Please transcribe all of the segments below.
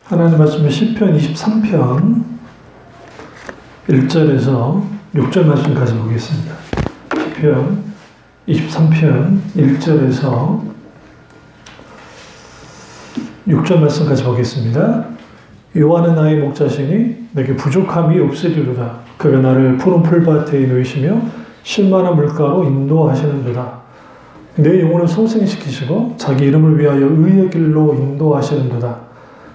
하나님 말씀은 시편 23편 1절에서 6절 말씀까지 보겠습니다. 시편 23편 1절에서 6절 말씀까지 보겠습니다. 여호와는 나의 목자시니 내게 부족함이 없으리로다. 그가 나를 푸른 풀밭에 누이시며 쉴만한 물가로 인도하시는도다. 내 영혼을 소생시키시고 자기 이름을 위하여 의의 길로 인도하시는도다.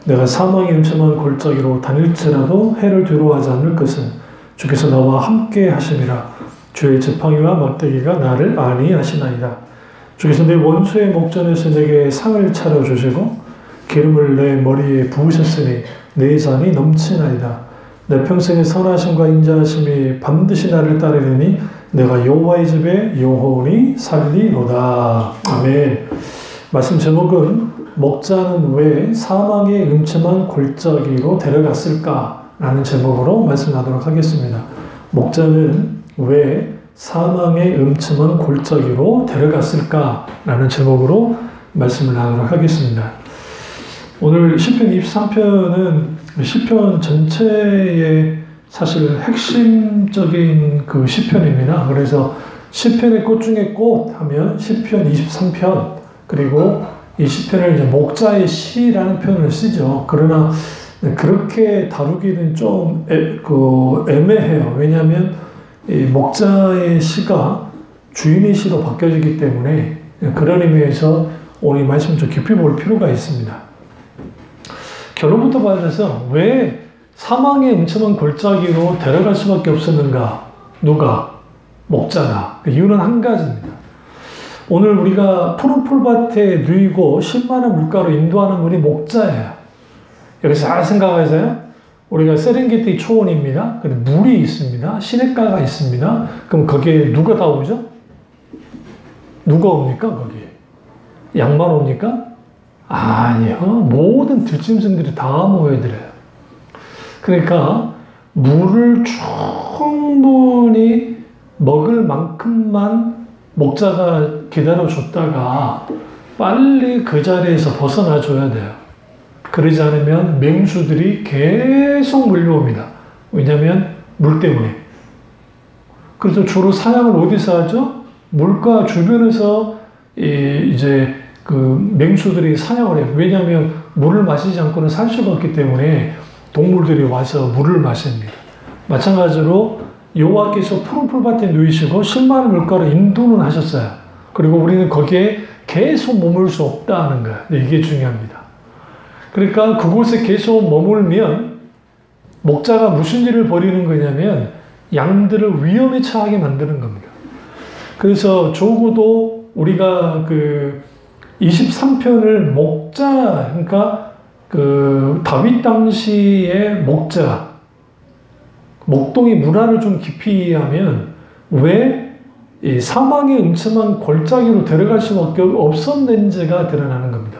내가 사망의 음침한 골짜기로 다닐지라도 해를 두려워하지 않을 것은 주께서 나와 함께 하심이라. 주의 지팡이와 막대기가 나를 안위하시나이다. 주께서 내 원수의 목전에서 내게 상을 차려주시고 기름을 내 머리에 부으셨으니 내 잔이 넘치나이다. 내 평생의 선하심과 인자하심이 반드시 나를 따르리니 내가 여호와의 집에 영원히 살리로다. 아멘. 말씀 제목은 목자는 왜 사망의 음침한 골짜기로 데려갔을까? 라는 제목으로 말씀 나누도록 하겠습니다. 목자는 왜 사망의 음침한 골짜기로 데려갔을까? 라는 제목으로 말씀을 나누도록 하겠습니다. 오늘 시편 23편은 시편 전체의 사실 핵심적인 그 시편입니다. 그래서 시편의 꽃 중에 꽃 하면 시편 23편, 그리고 이 시편을 이제 목자의 시라는 표현을 쓰죠. 그러나 그렇게 다루기는 좀 애매해요. 왜냐하면 이 목자의 시가 주인의 시로 바뀌어지기 때문에 그런 의미에서 오늘 이 말씀을 좀 깊이 볼 필요가 있습니다. 결론부터 말해서 왜 사망의 음침한 골짜기로 데려갈 수밖에 없었는가? 누가? 목자가. 그 이유는 한 가지입니다. 오늘 우리가 푸른 풀밭에 누이고 쉴만한 물가로 인도하는 분이 목자예요. 여기서 잘 생각하세요. 우리가 세렝게티 초원입니다. 물이 있습니다. 시냇가가 있습니다. 그럼 거기에 누가 다 오죠? 누가 옵니까? 거기에 양만 옵니까? 아니요. 모든 들짐승들이 다 모여들어요. 그러니까 물을 충분히 먹을 만큼만 목자가 기다려줬다가 빨리 그 자리에서 벗어나줘야 돼요. 그러지 않으면 맹수들이 계속 몰려옵니다. 왜냐하면 물 때문에. 그래서 주로 사냥을 어디서 하죠? 물가 주변에서 이제 그 맹수들이 사냥을 해요. 왜냐하면 물을 마시지 않고는 살 수가 없기 때문에 동물들이 와서 물을 마십니다. 마찬가지로 여호와께서 푸른 풀밭에 누이시고 쉴만한 물가로 인도는 하셨어요. 그리고 우리는 거기에 계속 머물 수 없다는 거예요. 이게 중요합니다. 그러니까 그곳에 계속 머물면 목자가 무슨 일을 벌이는 거냐면 양들을 위험에 처하게 만드는 겁니다. 그래서 적어도 우리가 그 23편을 목자, 그러니까 그 다윗 당시의 목자, 목동의 문화를 좀 깊이 이해하면 왜 이 사망의 음침한 골짜기로 데려갈 수밖에 없었는지가 드러나는 겁니다.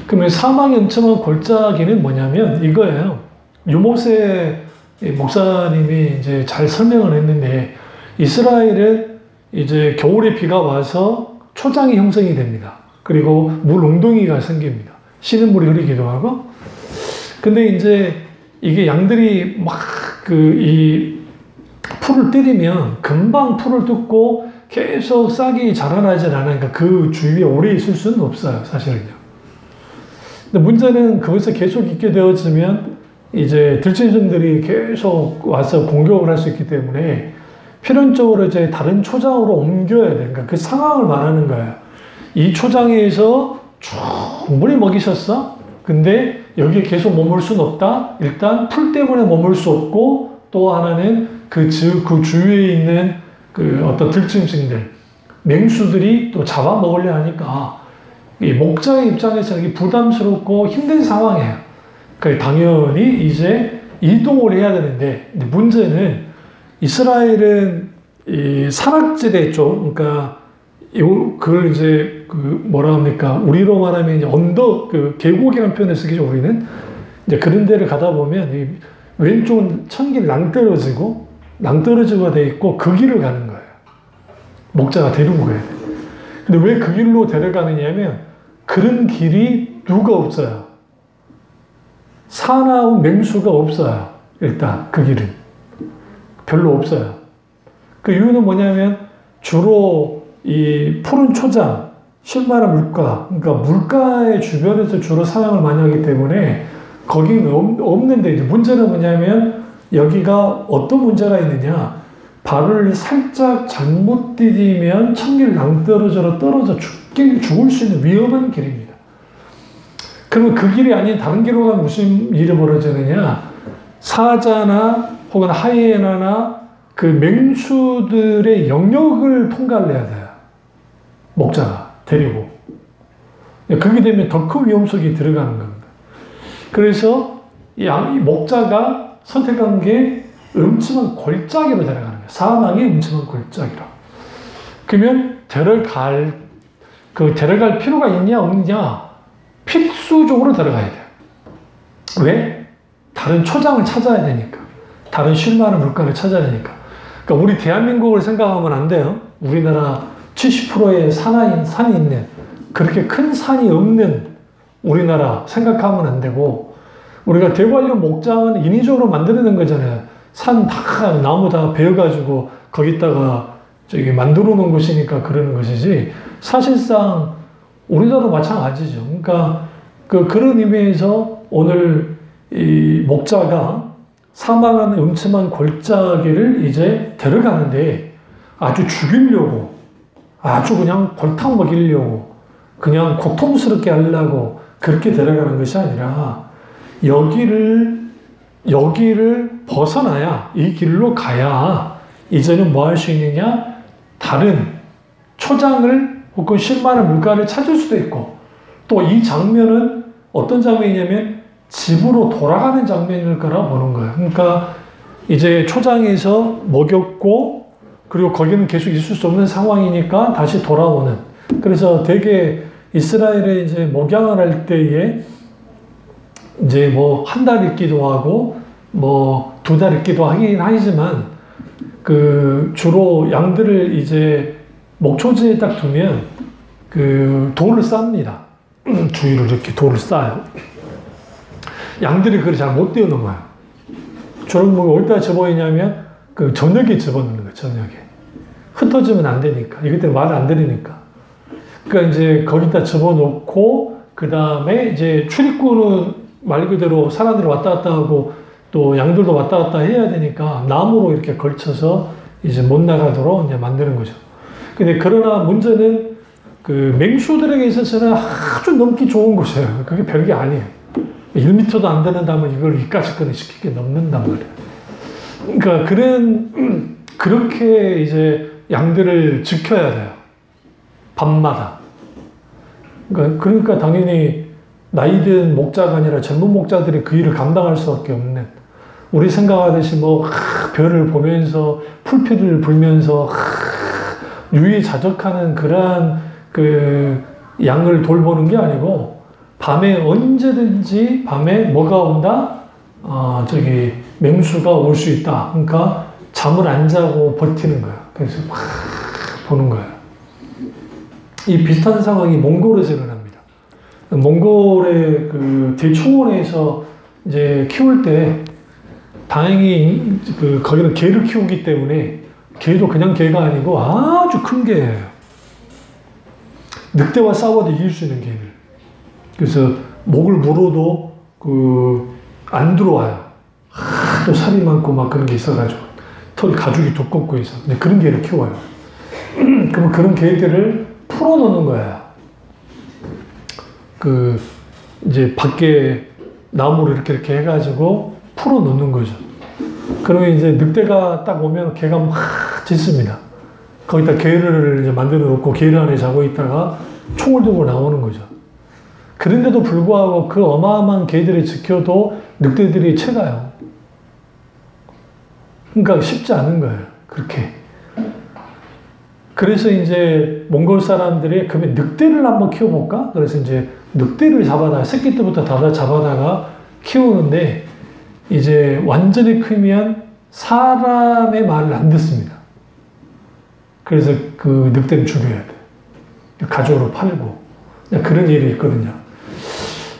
그러면 사망의 음침한 골짜기는 뭐냐면 이거예요. 유모세 목사님이 이제 잘 설명을 했는데, 이스라엘은 이제 겨울에 비가 와서 초장이 형성이 됩니다. 그리고 물 웅덩이가 생깁니다. 쉬는 물이 흐르기도 하고. 근데 이제 이게 양들이 막 이 풀을 때리면 금방 풀을 뜯고 계속 싹이 자라나지 않으니까 그 주위에 오래 있을 수는 없어요, 사실은요. 근데 문제는 그것에 계속 있게 되어지면 이제 들짐승들이 계속 와서 공격을 할 수 있기 때문에 필연적으로 이제 다른 초장으로 옮겨야 돼. 그러니까 그 상황을 말하는 거예요. 이 초장에서 충분히 먹이셨어? 근데 여기에 계속 머물 수는 없다? 일단 풀 때문에 머물 수 없고, 또 하나는 그 주위에 있는 그 어떤 들짐승들, 맹수들이 또 잡아먹으려 하니까 이 목자의 입장에서 이게 부담스럽고 힘든 상황이에요. 그러니까 당연히 이제 이동을 해야 되는데, 문제는 이스라엘은 이 산악지대 쪽, 그러니까 그걸 이제 그 뭐라 합니까? 우리로 말하면 이제 언덕, 그 계곡이라는 표현을 쓰기죠, 우리는. 이제 그런 데를 가다 보면 이 왼쪽은 천길 낭떠러지가 돼 있고 그 길을 가는 거예요. 목자가 데리고 가야 돼. 근데 왜 그 길로 데려가느냐 하면 그런 길이 누가 없어요. 사나운 맹수가 없어요. 일단 그 길은 별로 없어요. 그 이유는 뭐냐면 주로 이 푸른 초장, 실마리 물가, 그러니까 물가의 주변에서 주로 사냥을 많이 하기 때문에 거기는 없는데, 이제 문제는 뭐냐면 여기가 어떤 문제가 있느냐, 발을 살짝 잘못 디디면 천길 낭떠러지로 떨어져 죽을 수 있는 위험한 길입니다. 그러면 그 길이 아닌 다른 길로 가면 무슨 일이 벌어지느냐, 사자나 혹은 하이에나나 그 맹수들의 영역을 통과를 해야 돼요. 목자가 데리고. 그렇게 되면 더 큰 위험 속에 들어가는 겁니다. 그래서 이 목자가 선택한 게 음침한 골짜기로 데려가는 거예요. 사망의 음침한 골짜기로. 그러면 데려갈 필요가 있냐 없느냐, 필수적으로 데려가야 돼요. 왜? 다른 초장을 찾아야 되니까. 다른 쉴만한 물가를 찾아야 되니까. 그러니까 우리 대한민국을 생각하면 안 돼요. 우리나라 70%의 산이 있는, 그렇게 큰 산이 없는 우리나라 생각하면 안 되고, 우리가 대관령 목장은 인위적으로 만드는 거잖아요. 산 다, 나무 다 베어가지고 거기다가 저기 만들어 놓은 곳이니까 그러는 것이지, 사실상 우리나라도 마찬가지죠. 그러니까 그런 의미에서 오늘 이 목자가 사망하는 음침한 골짜기를 이제 데려가는데, 아주 죽이려고, 아주 그냥 골탕 먹이려고, 그냥 고통스럽게 하려고 그렇게 데려가는 것이 아니라, 여기를 벗어나야, 이 길로 가야 이제는 뭐 할 수 있느냐, 다른 초장을 혹은 실마리 물가를 찾을 수도 있고, 또 이 장면은 어떤 장면이냐면 집으로 돌아가는 장면일 거라 보는 거예요. 그러니까 이제 초장에서 먹였고, 그리고 거기는 계속 있을 수 없는 상황이니까 다시 돌아오는. 그래서 되게 이스라엘에 이제 목양을 할 때에 이제 뭐 한 달 있기도 하고 뭐 2달 있기도 하긴 하지만, 그 주로 양들을 이제 목초지에 딱 두면 그 돌을 쌉니다. 주위를 이렇게 돌을 싸요. 양들이 그걸 잘 못 뛰어넘어요. 주로 뭐 어디다 집어넣냐면 그 저녁에 집어넣는 거예요. 저녁에. 흩어지면 안 되니까. 이것 때문에 말을 안 들으니까. 그러니까 이제 거기다 집어넣고, 그 다음에 이제 출입구는 말 그대로 사람들이 왔다 갔다 하고 또 양들도 왔다 갔다 해야 되니까 나무로 이렇게 걸쳐서 이제 못 나가도록 이제 만드는 거죠. 근데 그러나 문제는 그 맹수들에게 있어서는 아주 넘기 좋은 곳이에요. 그게 별게 아니에요. 1m도 안 되는 담을 이걸 이까짓거리 쉽게 넘는단 말이에요. 그러니까 그렇게 이제 양들을 지켜야 돼요. 밤마다. 그러니까 당연히 나이든 목자가 아니라 젊은 목자들이 그 일을 감당할 수밖에 없는, 우리 생각하듯이 뭐 별을 보면서 풀피를 불면서 유의자적하는 그러한 그 양을 돌보는 게 아니고, 밤에 언제든지 밤에 뭐가 온다? 저기 맹수가 올 수 있다. 그러니까 잠을 안 자고 버티는 거야. 그래서 막 보는 거야. 이 비슷한 상황이 몽골에서 일어납니다. 몽골의 그 대초원에서 이제 키울 때 다행히 거기는 개를 키우기 때문에, 개도 그냥 개가 아니고 아주 큰 개예요. 늑대와 싸워도 이길 수 있는 개를. 그래서 목을 물어도 안 들어와요. 또 살이 많고 막 그런 게 있어가지고 털 가죽이 두껍고 해서 그런 개를 키워요. 그럼 그런 개들을 풀어놓는 거예요. 이제 밖에 나무를 이렇게 해가지고 풀어놓는 거죠. 그러면 이제 늑대가 딱 오면 개가 막 짖습니다. 거기다 개를 이제 만들어 놓고 개를 안에 자고 있다가 총을 들고 나오는 거죠. 그런데도 불구하고 그 어마어마한 개들이 지켜도 늑대들이 채가요. 그러니까 쉽지 않은 거예요. 그렇게. 그래서 이제 몽골 사람들이 그러면 늑대를 한번 키워볼까? 그래서 이제 늑대를 새끼 때부터 다 잡아다가 키우는데, 이제 완전히 크면 사람의 말을 안 듣습니다. 그래서 그 늑대는 죽여야 돼. 가죽으로 팔고. 그런 일이 있거든요.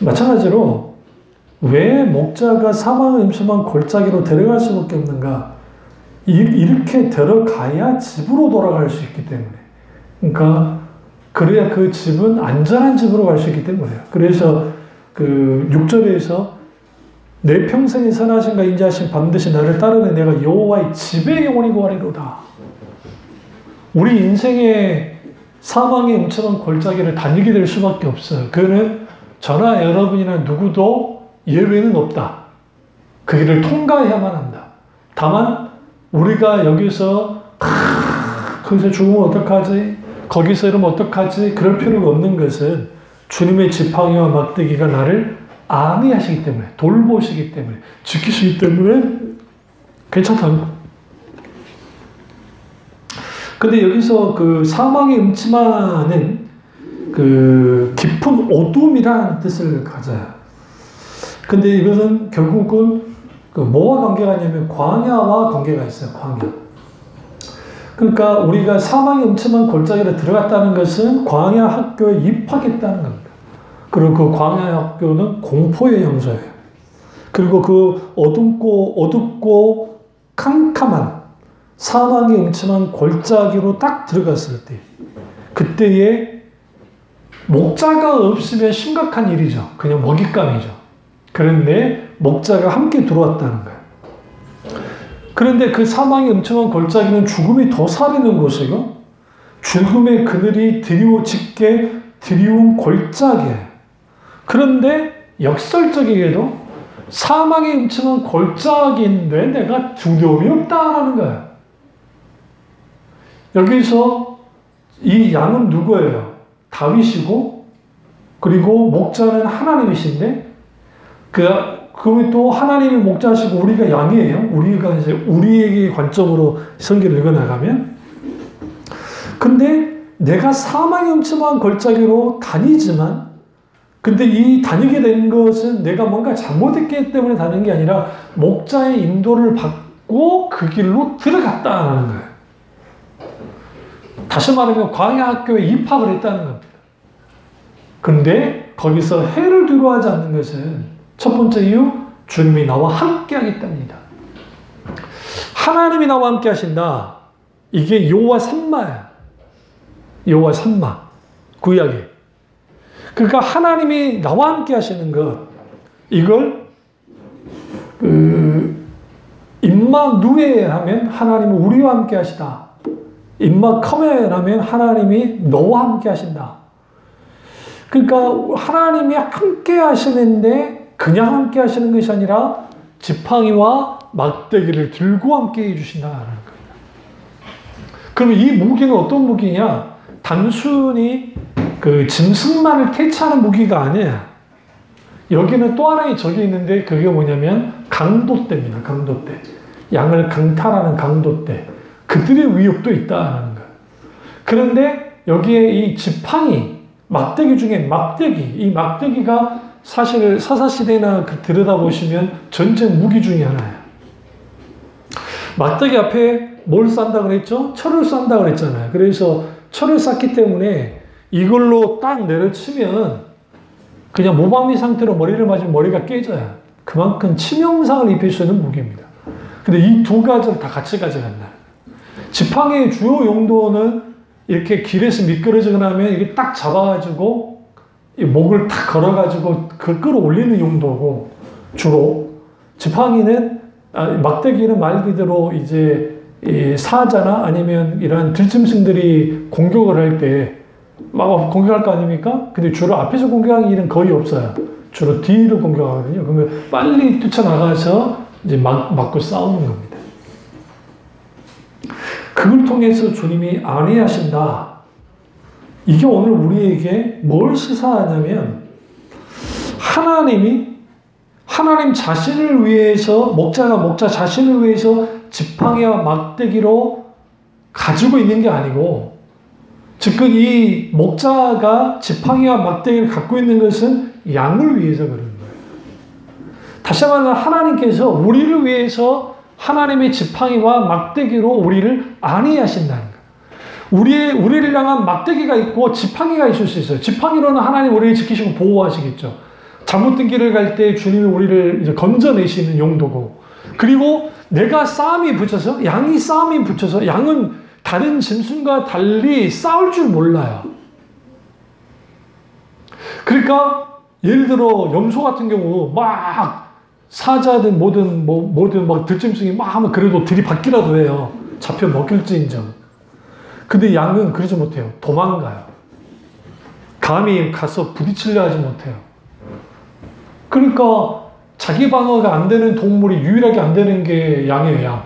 마찬가지로 왜 목자가 사망의 음침한 골짜기로 데려갈 수밖에 없는가? 이렇게 데려가야 집으로 돌아갈 수 있기 때문에. 그러니까 그래야 그 집은 안전한 집으로 갈 수 있기 때문에요. 그래서 그 6절에서 내 평생에 선하신가 인자하신 반드시 나를 따르는 내가 여호와의 집에 영원히 거하리로다. 우리 인생의 사망의 음침한 골짜기를 다니게 될 수밖에 없어요. 그는 저나 여러분이나 누구도 예외는 없다. 그 길을 통과해야만 한다. 다만 우리가 여기서 거기서 죽으면 어떡하지? 거기서 이러면 어떡하지? 그럴 필요가 없는 것은 주님의 지팡이와 막대기가 나를 안위하시기 때문에, 돌보시기 때문에, 지키시기 때문에 괜찮다. 근데 여기서 그 사망의 음침한은 그 깊은 어둠이라는 뜻을 가져요. 근데 이것은 결국은 그 뭐와 관계가 있냐면 광야와 관계가 있어요. 광야. 그러니까 우리가 사망의 음침한 골짜기로 들어갔다는 것은 광야 학교에 입학했다는 겁니다. 그리고 그 광야 학교는 공포의 장소예요. 그리고 그 어둡고 캄캄한 사망의 음침한 골짜기로 딱 들어갔을 때, 그때에 목자가 없으면 심각한 일이죠. 그냥 먹잇감이죠. 그런데 목자가 함께 들어왔다는 거예요. 그런데 그 사망의 음침한 골짜기는 죽음이 더 사르는 곳이고 죽음의 그늘이 짙게 드리운 골짜기예요. 그런데 역설적이게도 사망의 음침한 골짜기인데 내가 두려움이 없다라는 거예요. 여기서 이 양은 누구예요? 다윗이고 그리고 목자는 하나님이신데 그러면 또 하나님이 목자시고 우리가 양이에요. 우리가 이제 우리에게 관점으로 성경을 읽어나가면 근데 내가 사망의 음침한 골짜기로 다니지만 근데 이 다니게 된 것은 내가 뭔가 잘못했기 때문에 다니는 게 아니라 목자의 인도를 받고 그 길로 들어갔다는 거예요. 다시 말하면 광야 학교에 입학을 했다는 겁니다. 그런데 거기서 해를 두려워하지 않는 것은 첫 번째 이유, 주님이 나와 함께 하기 때문이다. 하나님이 나와 함께 하신다. 이게 여호와 삼마야. 여호와 삼마. 구약에. 그러니까 하나님이 나와 함께 하시는 것, 이걸 임마누에 하면 하나님은 우리와 함께 하시다. 임마커메 하면 하나님이 너와 함께 하신다. 그러니까 하나님이 함께 하시는데 그냥 함께 하시는 것이 아니라 지팡이와 막대기를 들고 함께 해주신다는 거예요. 그러면 이 무기는 어떤 무기냐? 단순히 그 짐승만을 퇴치하는 무기가 아니야. 여기는 또 하나의 적이 있는데 그게 뭐냐면 강도떼입니다. 강도떼. 양을 강탈하는 강도떼. 그들의 위협도 있다는 거예요. 그런데 여기에 이 지팡이, 막대기 중에 막대기, 이 막대기가 사실 사사시대나 들여다보시면 전쟁 무기 중에 하나예요. 막대기 앞에 뭘 싼다 그랬죠? 철을 싼다 그랬잖아요. 그래서 철을 쌌기 때문에 이걸로 딱 내려치면 그냥 모방미 상태로 머리를 맞으면 머리가 깨져요. 그만큼 치명상을 입힐 수 있는 무기입니다. 근데 이 두 가지를 다 같이 가져간다. 지팡이의 주요 용도는 이렇게 길에서 미끄러지거나 하면 이게 딱 잡아가지고 이 목을 탁 걸어가지고 그 끌어올리는 용도고 주로 지팡이는 막대기는 말 그대로 이제 이 사자나 아니면 이런 들짐승들이 공격을 할 때 막 공격할 거 아닙니까? 근데 주로 앞에서 공격하는 일은 거의 없어요. 주로 뒤를 공격하거든요. 그러면 빨리 뛰쳐나가서 이제 맞고 싸우는 겁니다. 그걸 통해서 주님이 안위하신다. 이게 오늘 우리에게 뭘 시사하냐면 하나님 자신을 위해서 목자가 목자 자신을 위해서 지팡이와 막대기로 가지고 있는 게 아니고 즉그 이 목자가 지팡이와 막대기를 갖고 있는 것은 양을 위해서 그런 거예요. 다시 말하면 하나님께서 우리를 위해서 하나님의 지팡이와 막대기로 우리를 안위하신다는 거예요. 우리를 향한 막대기가 있고 지팡이가 있을 수 있어요. 지팡이로는 하나님 우리를 지키시고 보호하시겠죠. 잘못된 길을 갈 때 주님이 우리를 이제 건져내시는 용도고, 그리고 내가 싸움이 붙여서, 양이 싸움이 붙여서, 양은 다른 짐승과 달리 싸울 줄 몰라요. 그러니까 예를 들어 염소 같은 경우 막 사자든 뭐든 막 들짐승이 막 하면 그래도 들이받기라도 해요. 잡혀 먹힐지인정. 근데 양은 그러지 못해요. 도망가요. 감히 가서 부딪히려 하지 못해요. 그러니까 자기 방어가 안 되는 동물이 유일하게 안 되는 게 양이에요, 양.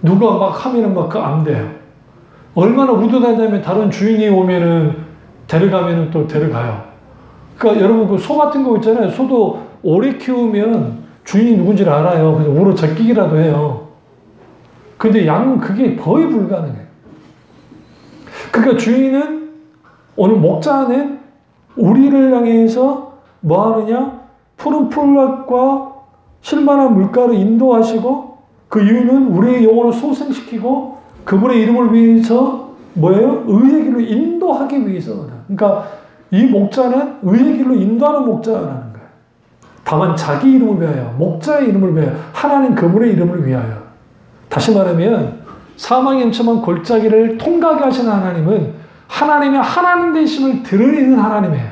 누가 막 하면은 막 안 돼요. 얼마나 우둔하다면 다른 주인이 오면은 데려가면은 또 데려가요. 그러니까 여러분 그 소 같은 거 있잖아요. 소도 오래 키우면 주인이 누군지를 알아요. 그래서 우로 제끼기라도 해요. 근데 양은 그게 거의 불가능해요. 그러니까 주인은, 오늘 목자는 우리를 향해서 뭐 하느냐? 푸른 풀밭과 실만한 물가로 인도하시고, 그 이유는 우리의 영혼을 소생시키고 그분의 이름을 위해서 뭐예요? 의의 길로 인도하기 위해서. 그러니까 이 목자는 의의 길로 인도하는 목자라는 거예요. 다만 자기 이름을 위하여, 목자의 이름을 위하여, 하나님 그분의 이름을 위하여. 다시 말하면 사망의 음침한 골짜기를 통과하게 하시는 하나님은 하나님의 하나님 되심을 드러내는 하나님이에요.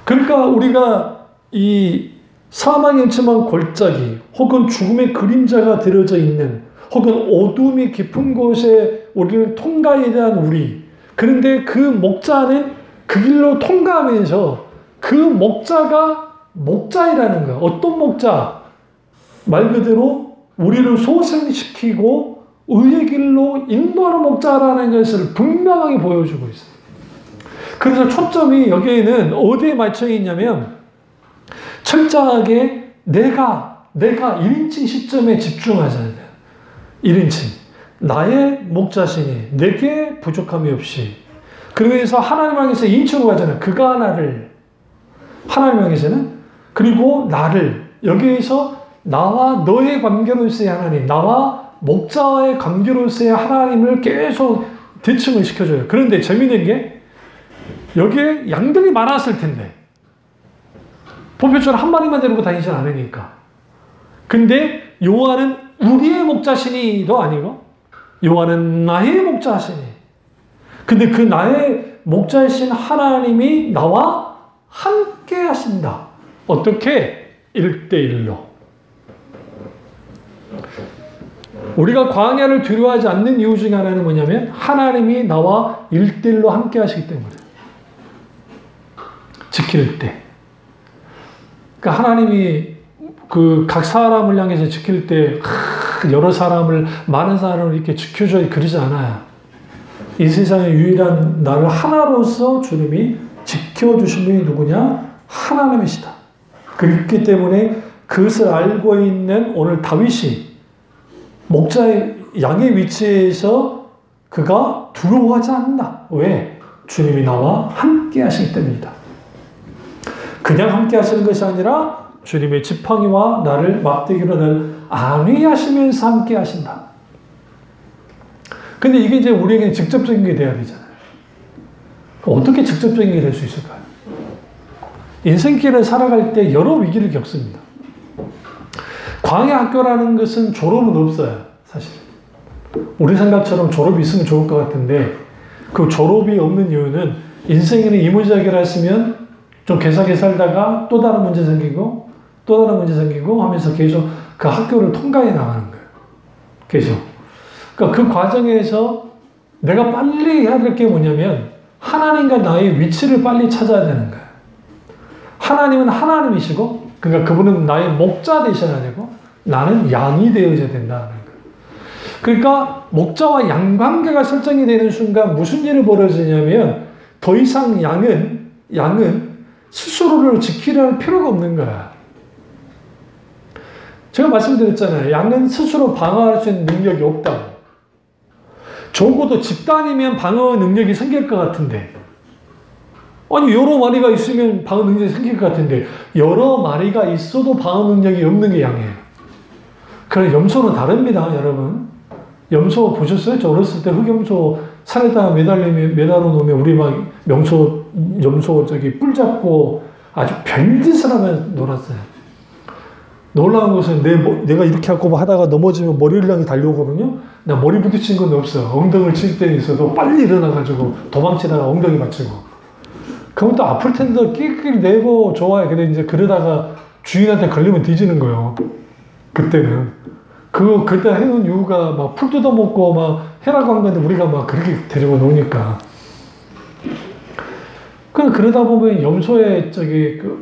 그러니까 우리가 이 사망의 음침한 골짜기 혹은 죽음의 그림자가 들어져 있는, 혹은 어둠이 깊은 곳에 우리를 통과해야 대한 우리, 그런데 그 목자는 그 길로 통과하면서 그 목자가 목자이라는 거예요. 어떤 목자? 말 그대로 우리를 소생시키고 의의 길로 인도하는 목자라는 것을 분명하게 보여주고 있어요. 그래서 초점이 여기에는 어디에 맞춰 있냐면 철저하게 내가 1인칭 시점에 집중하셔야 돼요. 1인칭. 나의 목자시니 내게 부족함이 없이. 그러면서 하나님 향해서 2인칭으로 가잖아요. 그가 나를. 하나님 향해서는. 그리고 나를. 여기에서 나와 너의 관계로서의 하나님, 나와 목자와의 관계로서의 하나님을 계속 대칭을 시켜줘요. 그런데 재밌는 게 여기에 양들이 많았을 텐데 보편적으로 한 마리만 데리고 다니진 않으니까. 근데 여호와는 우리의 목자시니도 아니고 여호와는 나의 목자시니. 근데 그 나의 목자이신 하나님이 나와 함께 하신다. 어떻게? 1대1로. 우리가 광야를 두려워하지 않는 이유 중에 하나는 뭐냐면 하나님이 나와 1대1로 함께 하시기 때문에. 지킬 때. 그러니까 하나님이 그 각 사람을 향해서 지킬 때 여러 사람을, 많은 사람을 이렇게 지켜줘야 그러지 않아요. 이 세상의 유일한 나를 하나로서 주님이 지켜주신 분이 누구냐? 하나님이시다. 그렇기 때문에 그것을 알고 있는 오늘 다윗이 목자의 양의 위치에서 그가 두려워하지 않는다. 왜? 주님이 나와 함께 하시기 때문이다. 그냥 함께 하시는 것이 아니라 주님의 지팡이와 나를 막대기로 나를 안위하시면서 함께 하신다. 근데 이게 이제 우리에게 직접적인 게 돼야 되잖아요. 어떻게 직접적인 게 될 수 있을까요? 인생길을 살아갈 때 여러 위기를 겪습니다. 광야 학교라는 것은 졸업은 없어요, 사실. 우리 생각처럼 졸업이 있으면 좋을 것 같은데 그 졸업이 없는 이유는 인생에는 이 문제 해결했으면 좀 개사게 살다가 또 다른 문제 생기고 또 다른 문제 생기고 하면서 계속 그 학교를 통과해 나가는 거예요. 계속. 그러니까 그 과정에서 내가 빨리 해야 될 게 뭐냐면 하나님과 나의 위치를 빨리 찾아야 되는 거예요. 하나님은 하나님이시고, 그러니까 그분은 나의 목자 되셔야 되고 나는 양이 되어야 된다는 거예요. 그러니까 목자와 양 관계가 설정이 되는 순간 무슨 일이 벌어지냐면 더 이상 양은 스스로를 지키려는 필요가 없는 거야. 제가 말씀드렸잖아요. 양은 스스로 방어할 수 있는 능력이 없다고. 적어도 집단이면 방어 능력이 생길 것 같은데, 아니 여러 마리가 있으면 방어 능력이 생길 것 같은데 여러 마리가 있어도 방어 능력이 없는 게 양이에요. 그래, 염소는 다릅니다, 여러분. 염소 보셨어요? 저 어렸을 때 흑염소 산에다가 매달아 놓으면 우리 막 염소 저기 뿔 잡고 아주 별짓을 하며 놀았어요. 놀라운 것은 내가 이렇게 하고 하다가 넘어지면 머리를 향해 달려오거든요. 나 머리 부딪힌 건 없어. 엉덩이를 칠 때는 있어도 빨리 일어나가지고 도망치다가 엉덩이 맞추고. 그럼 또 아플 텐데 끽끽 내고 좋아해. 근데 이제 그러다가 주인한테 걸리면 뒤지는 거예요. 그때는. 그때 해놓은 이유가 막 풀 뜯어먹고 막 해라고 한 건데 우리가 막 그렇게 데리고 노니까. 그러다 보면 염소의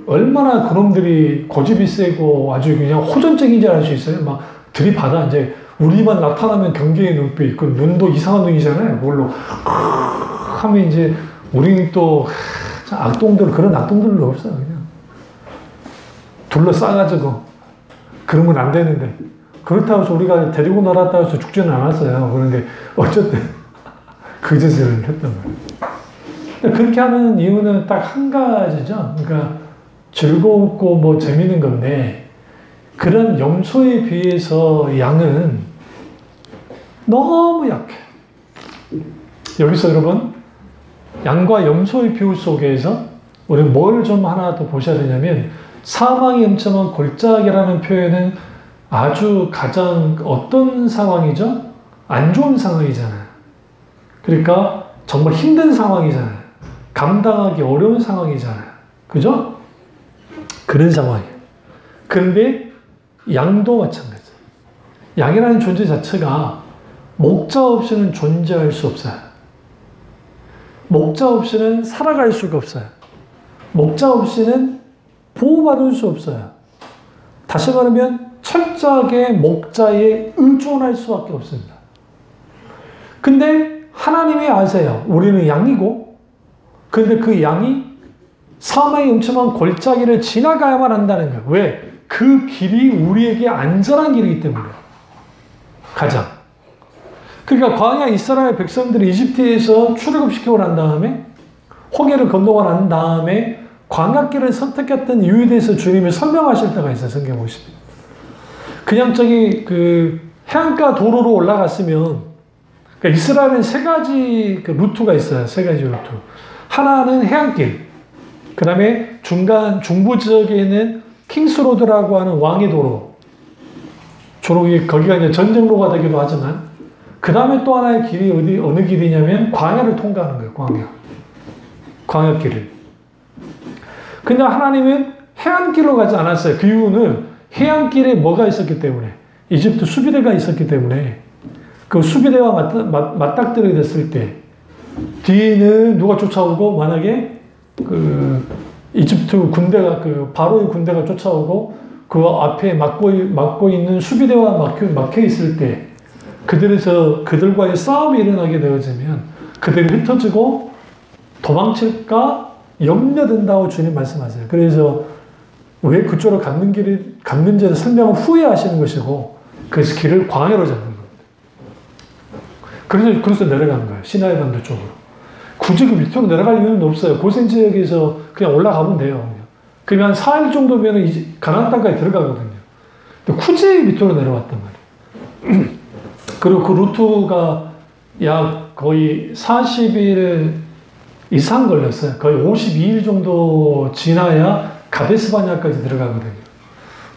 얼마나 그놈들이 고집이 세고 아주 그냥 호전적인지 알 수 있어요. 막 들이받아. 이제 우리만 나타나면 경계의 눈빛. 그 눈도 이상한 눈이잖아요. 그걸로 하면 이제 우리는 또 그런 악동들은 없어요. 그냥 둘러싸가지고 그러면 안 되는데. 그렇다고 해서 우리가 데리고 놀았다고 해서 죽지는 않았어요. 그런데 어쨌든 그 짓을 했던 거예요. 그렇게 하는 이유는 딱 한 가지죠. 그러니까 즐겁고 뭐 재밌는 건데 그런 염소에 비해서 양은 너무 약해. 여기서 여러분 양과 염소의 비유 속에서 우리는 뭘 좀 하나 더 보셔야 되냐면 사망이 엄청난 골짜기라는 표현은 아주 가장 어떤 상황이죠? 안 좋은 상황이잖아요. 그러니까 정말 힘든 상황이잖아요. 감당하기 어려운 상황이잖아요. 그죠? 그런 상황이에요. 그런데 양도 마찬가지예요. 양이라는 존재 자체가 목자 없이는 존재할 수 없어요. 목자 없이는 살아갈 수가 없어요. 목자 없이는 보호받을 수 없어요. 다시 말하면 철저하게 목자에 의존할 수밖에 없습니다. 근데 하나님이 아세요. 우리는 양이고, 근데 그 양이 사망의 엄청난 골짜기를 지나가야만 한다는 거예요. 왜? 그 길이 우리에게 안전한 길이기 때문에. 가장. 그러니까 광야 이스라엘 백성들이 이집트에서 출애굽시키고 난 다음에 홍해를 건너고 난 다음에 광야길을 선택했던 이유에 대해서 주님이 설명하실 때가 있어요. 성경 보시면. 그냥 해안가 도로로 올라갔으면, 그러니까 이스라엘은 세 가지 루트가 있어요. 세 가지 루트. 하나는 해안길. 그 다음에 중부 지역에는 킹스로드라고 하는 왕의 도로. 주로 거기가 이제 전쟁로가 되기도 하지만, 그 다음에 또 하나의 길이 어느 길이냐면 광야를 통과하는 거예요. 광야길을. 근데 하나님은 해안길로 가지 않았어요. 그 이유는 해안길에 뭐가 있었기 때문에, 이집트 수비대가 있었기 때문에, 그 수비대와 맞닥뜨리게 됐을 때 뒤에는 누가 쫓아오고, 만약에 이집트 군대가 바로의 군대가 쫓아오고 그 앞에 막고 있는 수비대와 막혀 있을 때 그들과의 싸움이 일어나게 되어지면 그들이 흩어지고 도망칠까 염려된다고 주님 말씀하세요. 그래서 왜 그쪽으로 갔는지를 설명을 후에 하시는 것이고, 그래서 길을 광야로 잡는 겁니다. 그래서 내려가는 거예요. 시나이 반도 쪽으로. 굳이 그 밑으로 내려갈 이유는 없어요. 고센 지역에서 그냥 올라가면 돼요. 그러면 한 4일 정도면 가나안 땅까지 들어가거든요. 근데 굳이 밑으로 내려왔단 말이에요. 그리고 그 루트가 약 거의 40일 이상 걸렸어요. 거의 52일 정도 지나야 가데스바냐까지 들어가거든요.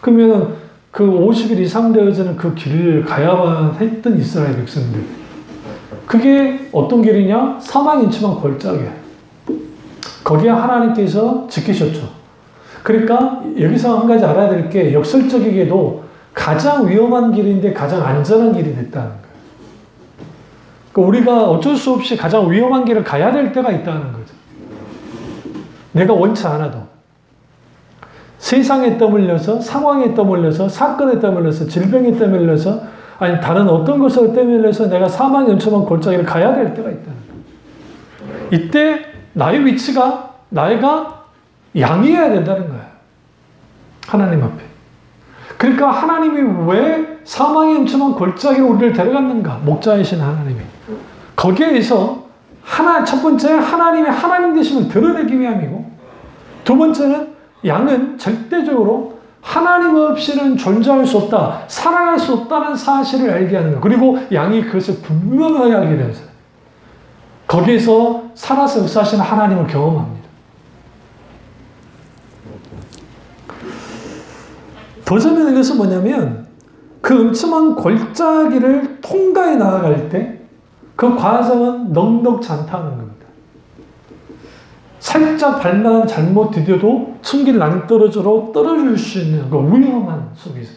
그러면 그 50일 이상 되어지는 그 길을 가야만 했던 이스라엘 백성들. 그게 어떤 길이냐? 사망이 임침한 골짜기예요. 거기에 하나님께서 지키셨죠. 그러니까 여기서 한 가지 알아야 될 게 역설적이게도 가장 위험한 길인데 가장 안전한 길이 됐다는 거예요. 그러니까 우리가 어쩔 수 없이 가장 위험한 길을 가야 될 때가 있다는 거죠. 내가 원치 않아도. 세상에 떠밀려서, 상황에 떠밀려서, 사건에 떠밀려서, 질병에 떠밀려서, 아니 다른 어떤 것을 떠밀려서 내가 사망의 연초만 골짜기를 가야 될 때가 있다는 거예요. 이때 나의 위치가 내가 양이어야 된다는 거예요. 하나님 앞에. 그러니까 하나님이 왜 사망의 연초만 골짜기로 우리를 데려갔는가? 목자이신 하나님이. 거기에서 첫 번째 하나님의 하나님 되심을 드러내기 위함이고, 두 번째는 양은 절대적으로 하나님 없이는 존재할 수 없다, 살아갈 수 없다는 사실을 알게 하는 거예요. 그리고 양이 그것을 분명하게 알게 되었어요. 거기에서 살아서 역사하시는 하나님을 경험합니다. 더 재미있는 것은 뭐냐면 그 음침한 골짜기를 통과해 나아갈 때 그 과정은 넉넉지 않다는 겁니다. 살짝 발만 잘못 디뎌도 숨길 낭떠러지로 떨어질 수 있는 그 위험한 속에 있어요.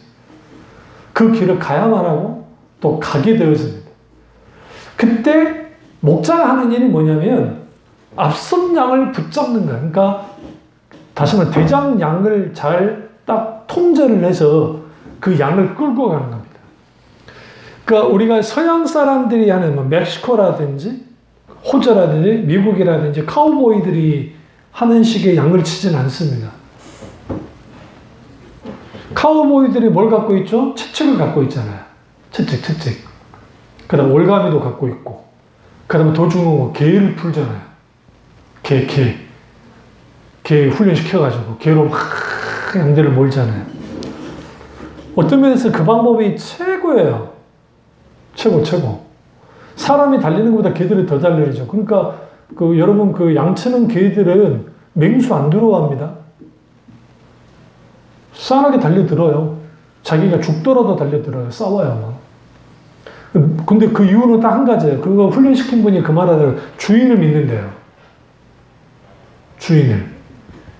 그 길을 가야만 하고 또 가게 되어집니다. 그때 목자가 하는 일이 뭐냐면 앞선 양을 붙잡는 거예요. 그러니까 다시 말해 대장 양을 잘 딱 통제를 해서 그 양을 끌고 가는 겁니다. 그러니까 우리가 서양 사람들이 하는 뭐 멕시코라든지 호주라든지 미국이라든지 카우보이들이 하는 식의 양을 치진 않습니다. 카우보이들이 뭘 갖고 있죠? 채찍을 갖고 있잖아요. 채찍. 그 다음 올가미도 갖고 있고, 그 다음에 더 중요한 거 개를 풀잖아요. 개 훈련시켜가지고 개로 막 양들을 몰잖아요. 어떤 면에서 그 방법이 최고예요. 최고. 사람이 달리는 것보다 개들이 더 달리죠. 그러니까 여러분 그 양치는 개들은 맹수 안 두려워합니다. 싸하게 달려들어요. 자기가 죽더라도 달려들어요. 싸워요. 근데 그 이유는 딱 한 가지예요. 그거 훈련시킨 분이 그 말하다가 주인을 믿는데요.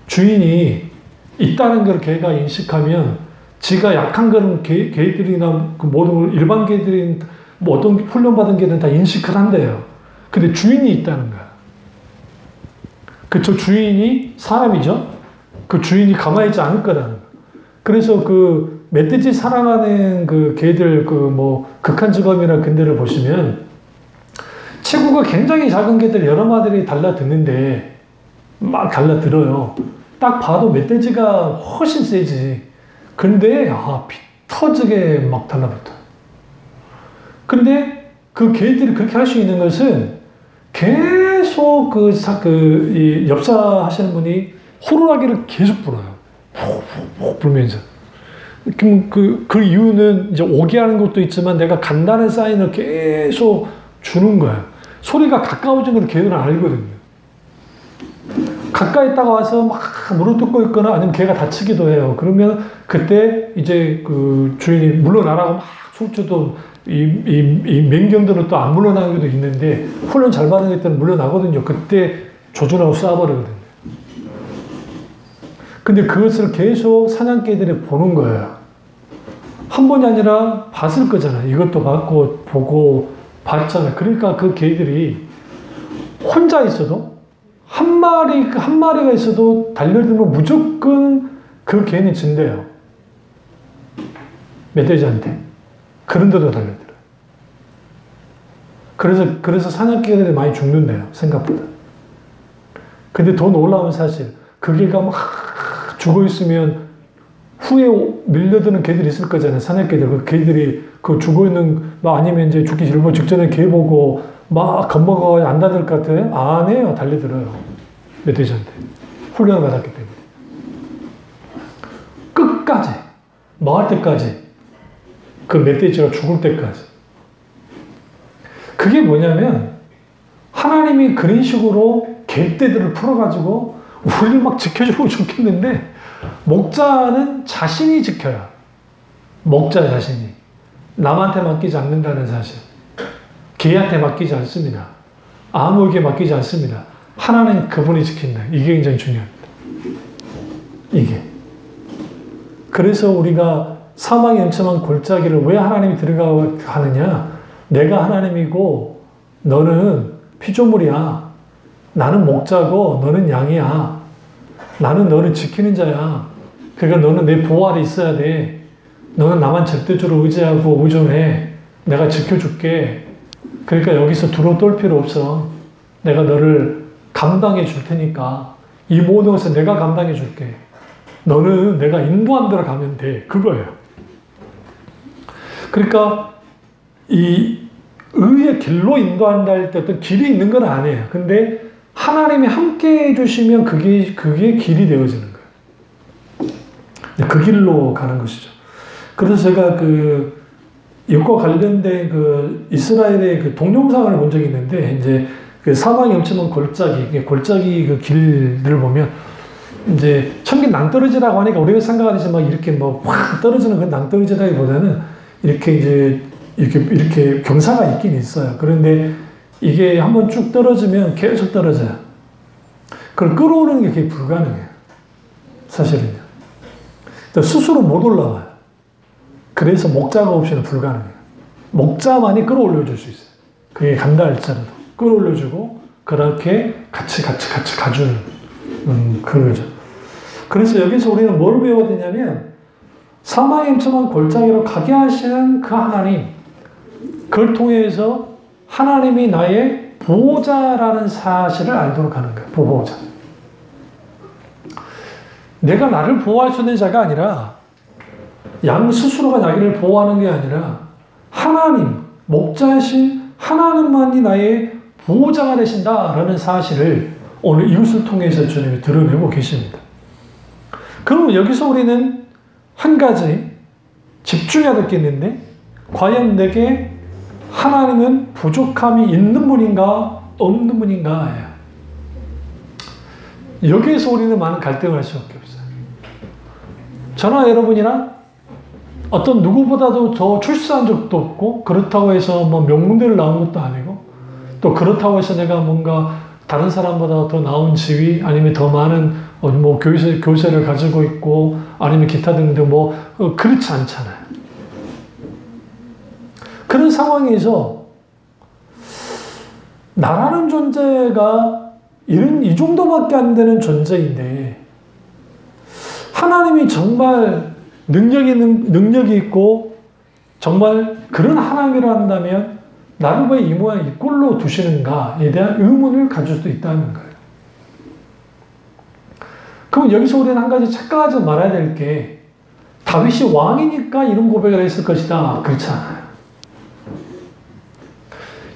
주인이 있다는 걸 개가 인식하면 지가 약한 거는 개들이나 그 모든 일반 개들이 뭐 어떤 훈련받은 개는 다 인식을 한대요. 근데 주인이 있다는 거야. 저 주인이 사람이죠. 그 주인이 가만히 있지 않을 거라는 거야. 그래서 그 멧돼지 사랑하는 그 개들 극한직업이나 근대를 보시면 체구가 굉장히 작은 개들 여러 마리들이 달라드는데 막 달라들어요. 딱 봐도 멧돼지가 훨씬 세지. 근데 피 터지게 막 달라붙어. 근데 그 개들이 그렇게 할 수 있는 것은 계속 이 엽사 하시는 분이 호루라기를 계속 불어요. 불면서. 그 이유는 이제 오게 하는 것도 있지만 내가 간다는 사인을 계속 주는 거예요. 소리가 가까워진 걸 개들은 알거든요. 가까이 있다가 와서 막 물을 뜯고 있거나 아니면 개가 다치기도 해요. 그러면 그때 이제 그 주인이 물러나라고 막 술주도 이 맹경들은 또 안 물러나기도 있는데 훈련 잘 받은 애들은 물러나거든요. 그때 조준하고 쏴버리거든요. 근데 그것을 계속 사냥개들이 보는 거예요. 한 번이 아니라 봤을 거잖아요. 이것도 보고 봤잖아요. 그러니까 그 개들이 혼자 있어도 한 마리가 있어도 달려들면 무조건 그 개는 진대요. 멧돼지한테. 그런데도 달려들어요. 그래서 사냥개들이 많이 죽는데요. 생각보다. 근데 더 놀라운 사실, 그 개가 막 죽어 있으면 후에 밀려드는 개들이 있을 거잖아요. 사냥개들. 그 개들이 그 죽어 있는, 아니면 이제 죽기 일보 직전에 개 보고 막 겁먹어 안 닫을 것 같아요? 안 해요. 달려들어요. 멧돼지한테. 훈련을 받았기 때문에. 끝까지. 망할 때까지. 그 멧돼지가 죽을 때까지. 그게 뭐냐면 하나님이 그런 식으로 개떼들을 풀어가지고 우리를 막 지켜주고 좋겠는데 목자는 자신이 지켜요. 목자 자신이. 남한테 맡기지 않는다는 사실. 개한테 맡기지 않습니다. 아무에게 맡기지 않습니다. 하나는 그분이 지킨다. 이게 굉장히 중요합니다. 이게. 그래서 우리가 사망의 음침한 골짜기를 왜 하나님이 들어가고 하느냐? 내가 하나님이고 너는 피조물이야. 나는 목자고 너는 양이야. 나는 너를 지키는 자야. 그러니까 너는 내 보호 아래 있어야 돼. 너는 나만 절대적으로 의지하고 의존해. 내가 지켜줄게. 그러니까 여기서 두루 떨 필요 없어. 내가 너를 감당해 줄 테니까. 이 모든 것을 내가 감당해 줄게. 너는 내가 인도한 대로 가면 돼. 그거예요. 그러니까 이 의의 길로 인도한다 할 때 어떤 길이 있는 건 아니에요. 근데 하나님이 함께 해주시면 그게 길이 되어지는 거예요. 그 길로 가는 것이죠. 그래서 제가 이것과 관련된 이스라엘의 동영상을 본 적이 있는데, 이제 사망이 엄청난 골짜기 그 길을 보면 이제 천긴 낭떠러지라고 하니까 우리가 생각하듯이 막 이렇게 뭐 확 떨어지는 그 낭떠러지라기보다는 이렇게 이제 이렇게 경사가 있긴 있어요. 그런데 이게 한번 쭉 떨어지면 계속 떨어져요. 그걸 끌어오르는 게 그게 불가능해요. 사실은요. 스스로 못 올라와요. 그래서 목자가 없이는 불가능해요. 목자만이 끌어올려 줄 수 있어요. 그게 간다할지라도 끌어올려주고 그렇게 같이 가주는 그거죠. 그래서 여기서 우리는 뭘 배워야 되냐면 사망의 임처만 골짜기로 가게 하시는 그 하나님, 그걸 통해서 하나님이 나의 보호자라는 사실을 알도록 하는 거예요. 보호자. 내가 나를 보호할 수 있는 자가 아니라 양 스스로가 자기를 보호하는 게 아니라 하나님, 목자이신 하나님만이 나의 보호자가 되신다라는 사실을 오늘 이것을 통해서 주님이 드러내고 계십니다. 그럼 여기서 우리는 한 가지 집중해야 되겠는데, 과연 내게 하나님은 부족함이 있는 분인가 없는 분인가? 여기에서 우리는 많은 갈등을 할 수밖에 없어요. 저나 여러분이나 어떤 누구보다도 더 출세한 적도 없고, 그렇다고 해서 뭐 명문대를 나온 것도 아니고, 또 그렇다고 해서 내가 뭔가 다른 사람보다 더 나은 지위, 아니면 더 많은 뭐 교세를 가지고 있고, 아니면 기타 등등 뭐 그렇지 않잖아요. 그런 상황에서 나라는 존재가 이 정도밖에 안 되는 존재인데, 하나님이 정말 능력이 있고 정말 그런 하나님이라 한다면 나를 왜 이 모양 이 꼴로 두시는가에 대한 의문을 가질 수도 있다는 거예요. 그럼 여기서 우리는 한 가지 착각하지 말아야 될 게, 다윗이 왕이니까 이런 고백을 했을 것이다. 그렇지 않아요.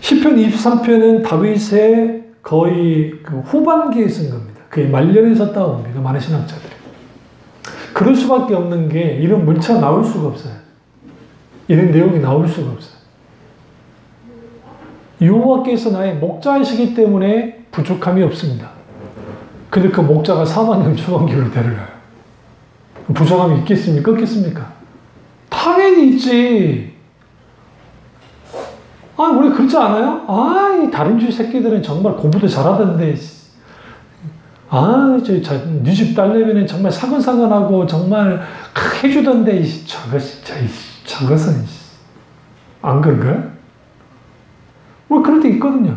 시편 23편은 다윗의 거의 그 후반기에 쓴 겁니다. 거의 말년에 썼다고 봅니다. 많은 신학자들이. 그럴 수밖에 없는 게 이런 문자가 나올 수가 없어요. 이런 내용이 나올 수가 없어요. 여호와께서 나의 목자이시기 때문에 부족함이 없습니다. 근데 그 목자가 사망의 임초방길로 데려가요. 부족함이 있겠습니까? 없겠습니까? 당연히 있지. 아니, 우리 그렇지 않아요? 이 다른 주 새끼들은 정말 공부도 잘하던데. 네 집 딸내미는 정말 사근사근하고 정말 해주던데. 저것은 안 그런가요? 뭐 그럴 때 있거든요.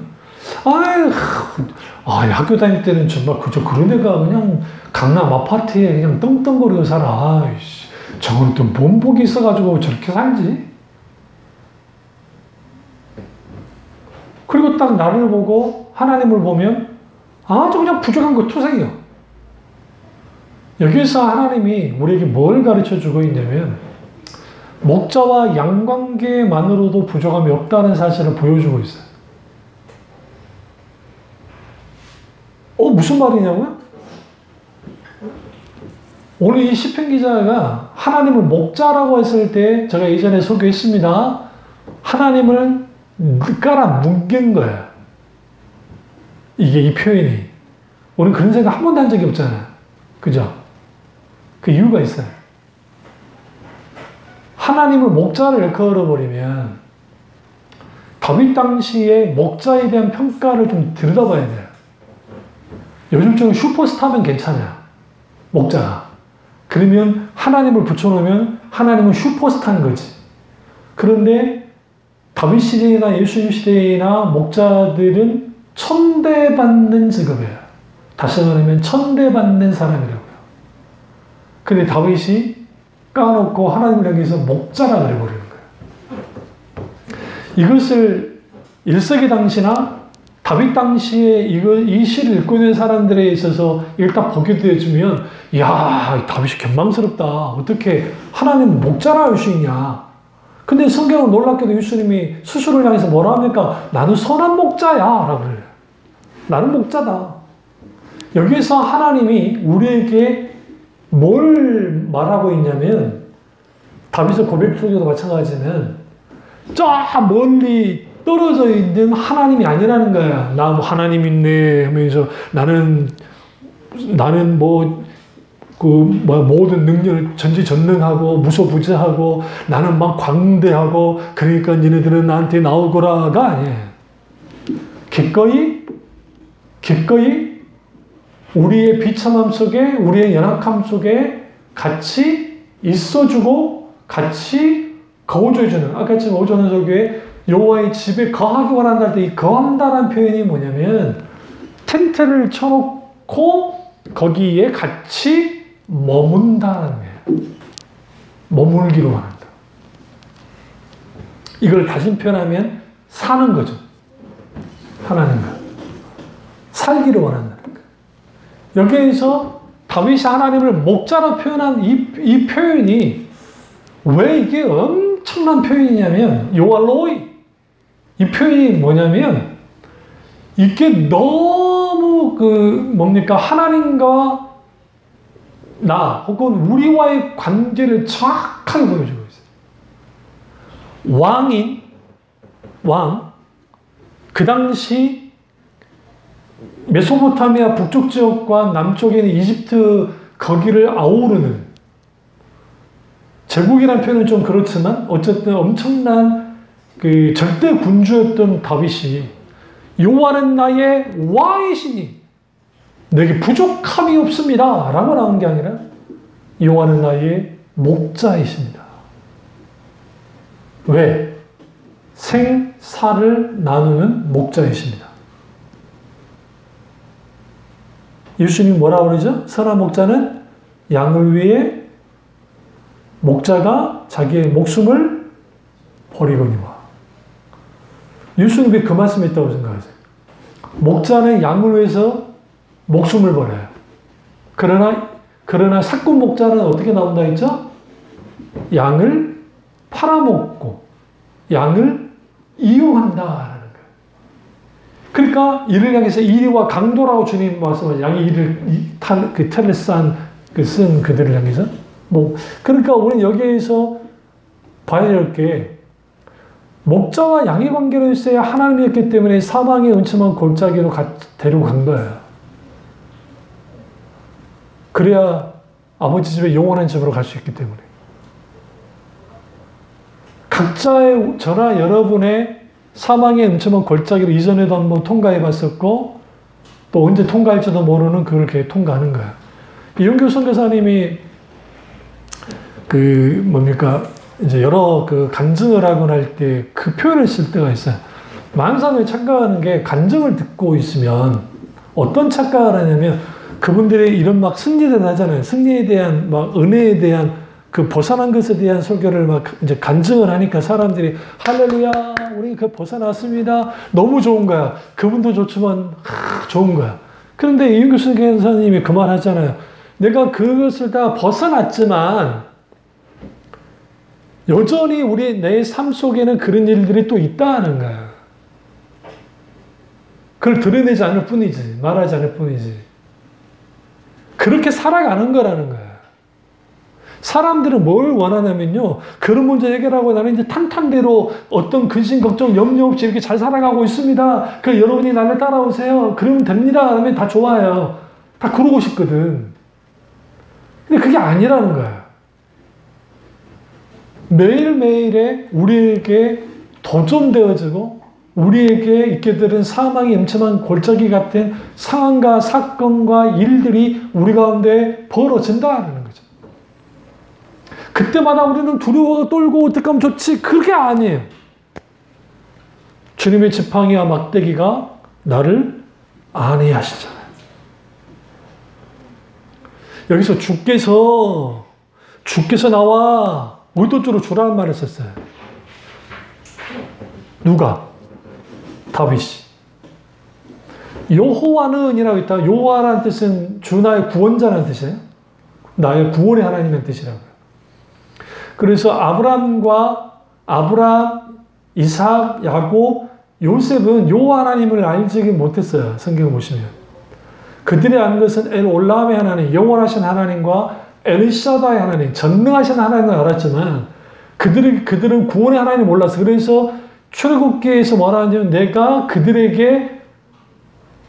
학교 다닐 때는 정말 그런 애가 그냥 강남 아파트에 그냥 떵떵거리고 살아. 저거는 또 뭔 복이 있어가지고 저렇게 살지? 그리고 딱 나를 보고 하나님을 보면 아주 그냥 부족한 거 투성이요. 여기서 하나님이 우리에게 뭘 가르쳐 주고 있냐면, 목자와 양 관계만으로도 부족함이 없다는 사실을 보여주고 있어요. 무슨 말이냐고요? 오늘 이 시편 기자가 하나님을 목자라고 했을 때 제가 예전에 소개했습니다. 하나님을 깔아 뭉갠 거예요. 이 표현이. 우리는 그런 생각 한 번도 한 적이 없잖아요. 그죠? 그 이유가 있어요. 하나님을 목자를 걸어버리면 다윗 당시에 목자에 대한 평가를 좀 들여다봐야 돼요. 요즘처럼 슈퍼스타면 괜찮아요. 목자가. 그러면 하나님을 붙여놓으면 하나님은 슈퍼스타인 거지. 그런데 다윗 시대나 예수님 시대나 목자들은 천대받는 직업이에요. 다시 말하면 천대받는 사람이라고요. 근데 다윗이 까놓고 하나님을 향해서 목자라 그래버리는 거예요. 이것을 1세기 당시나 다윗 당시에 이 시를 읽고 있는 사람들에 있어서 일단 보게 되어주면, 이야, 다윗이 견망스럽다. 어떻게 하나님 목자라 할 수 있냐. 근데 성경은 놀랍게도 예수님이 스스로를 향해서 뭐라 합니까? 나는 선한 목자야. 라고 그래요. 나는 목자다. 여기서 하나님이 우리에게 뭘 말하고 있냐면, 다윗의 고백 속에도 마찬가지는 저 멀리 떨어져 있는 하나님이 아니라는 거야. 나 뭐 하나님 있네 하면서 나는 뭐 모든 능력을 전지전능하고 무소부재하고 나는 막 광대하고 그러니까 니네들은 나한테 나오거라가 아니에요. 기꺼이 우리의 비참함 속에 우리의 연약함 속에 같이 있어주고 같이 거주해주는 아까 지금 오전에 저기에 여호와의 집에 거하기 원한다 할 때 이 거한다라는 표현이 뭐냐면 텐트를 쳐놓고 거기에 같이 머문다는 거예요. 머물기로 원한다. 이걸 다시 표현하면 사는 거죠. 하나님과 살기를 원한다는 거예요. 여기에서 다윗이 하나님을 목자로 표현한 이 표현이 왜 이게 엄청난 표현이냐면 요알로이 이 표현이 뭐냐면 이게 너무 하나님과 나 혹은 우리와의 관계를 정확하게 보여주고 있어요. 그 당시 메소포타미아 북쪽 지역과 남쪽에 있는 이집트 거기를 아우르는 제국이라는 표현은 좀 그렇지만 어쨌든 엄청난 절대 군주였던 다윗이 여호와는 나의 왕이시니 내게 부족함이 없습니다 라고 나온 게 아니라 여호와는 나의 목자이십니다. 왜? 생사를 나누는 목자이십니다. 예수님이 뭐라고 그러죠? 선한 목자는 양을 위해 목자가 자기의 목숨을 버리거니와. 예수님이 왜 그 말씀이 있다고 생각하세요? 목자는 양을 위해서 목숨을 버려요. 그러나 사꾼 목자는 어떻게 나온다 했죠? 양을 팔아먹고 양을 이용한다라는 거예요. 그러니까 이를 향해서 이리와 강도라고 주님 말씀하죠. 양이 이를 텔레산 쓴 그들을 향해서 그러니까 우리는 여기에서 봐야 할 게 목자와 양의 관계로 있어야 하나님이었기 때문에 사망의 음침한 골짜기로 데리고 간 거예요. 그래야 아버지 집에 영원한 집으로 갈 수 있기 때문에. 각자의 저나 여러분의 사망의 음침한 골짜기를 이전에도 한번 통과해 봤었고 또 언제 통과할지도 모르는 그걸 이렇게 통과하는 거야. 이용규 선교사님이 이제 여러 간증을 하거나 할 때 그 표현을 쓸 때가 있어요. 많은 사람들이 착각하는 게 간증을 듣고 있으면 어떤 착각을 하냐면 그분들이 이런 승리를 하잖아요. 승리에 대한 은혜에 대한 벗어난 것에 대한 설교를 이제 간증을 하니까 사람들이 할렐루야 우리 벗어났습니다. 너무 좋은 거야. 그분도 좋지만 좋은 거야. 그런데 이윤규 선교사님이 그 말 하잖아요. 내가 그것을 다 벗어났지만 여전히 내 삶 속에는 그런 일들이 또 있다는 거야. 그걸 드러내지 않을 뿐이지. 말하지 않을 뿐이지. 그렇게 살아가는 거라는 거야. 사람들은 뭘 원하냐면요. 그런 문제 해결하고 나는 이제 탄탄대로 어떤 근심, 걱정, 염려 없이 이렇게 잘 살아가고 있습니다. 여러분이 나를 따라오세요. 그러면 됩니다. 그러면 다 좋아요. 다 그러고 싶거든. 근데 그게 아니라는 거야. 매일매일에 우리에게 도전되어지고 우리에게 있게 되는 사망이 음침한 골짜기 같은 상황과 사건과 일들이 우리 가운데 벌어진다는 거죠. 그때마다 우리는 두려워 떨고 어떻게 하면 좋지? 그게 아니에요. 주님의 지팡이와 막대기가 나를 안위하시잖아요. 여기서 주께서 나와 의도적으로 주라는 말을 썼어요. 누가? 다윗이. 여호와는 이라고 있다. 여호와라는 뜻은 주 나의 구원자라는 뜻이에요. 나의 구원의 하나님의 뜻이라고요. 그래서 아브람, 이삭, 야곱, 요셉은 여호와 하나님을 알지 못했어요. 성경을 보시면. 그들이 아는 것은 엘 올람의 하나님, 영원하신 하나님과 엘샤다의 하나님, 전능하신 하나님을 알았지만 그들은 구원의 하나님을 몰랐어. 그래서 출애굽기에서 뭐라 하냐면 내가 그들에게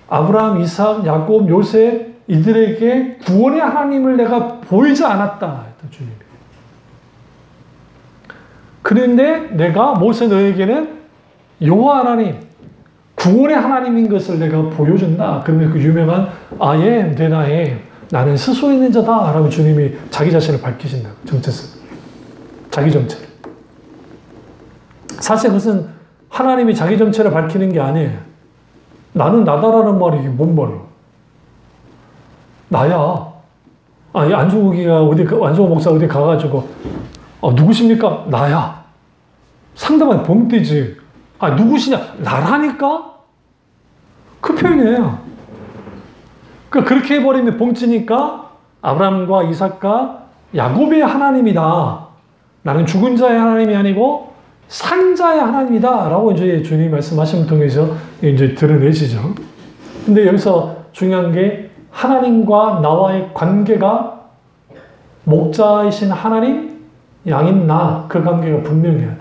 아브라함, 이삭, 야곱, 요셉 이들에게 구원의 하나님을 내가 보이지 않았다. 주님이. 그런데 내가 모세 너에게는 여호와 하나님, 구원의 하나님인 것을 내가 보여준다. 그러면 그 유명한 I am that I am, 나는 스스로 있는 자다 라고 주님이 자기 자신을 밝히신다. 정체성. 자기 정체를. 사실 그것은 하나님이 자기 정체를 밝히는 게 아니에요. 나는 나다라는 말이 이게 뭔 말이에요? 나야. 아니, 안종욱이가 안종욱 목사 어디 가가지고, 누구십니까? 나야. 상대방이 벙 뛰지. 누구시냐? 나라니까? 그 표현이에요. 그렇게 해버리면 벙찌니까 아브라함과 이삭과 야곱의 하나님이다. 나는 죽은 자의 하나님이 아니고 산 자의 하나님이다. 라고 이제 주님이 말씀하심을 통해서 이제 드러내시죠. 근데 여기서 중요한 게 하나님과 나와의 관계가 목자이신 하나님, 양인 나, 그 관계가 분명해야 돼.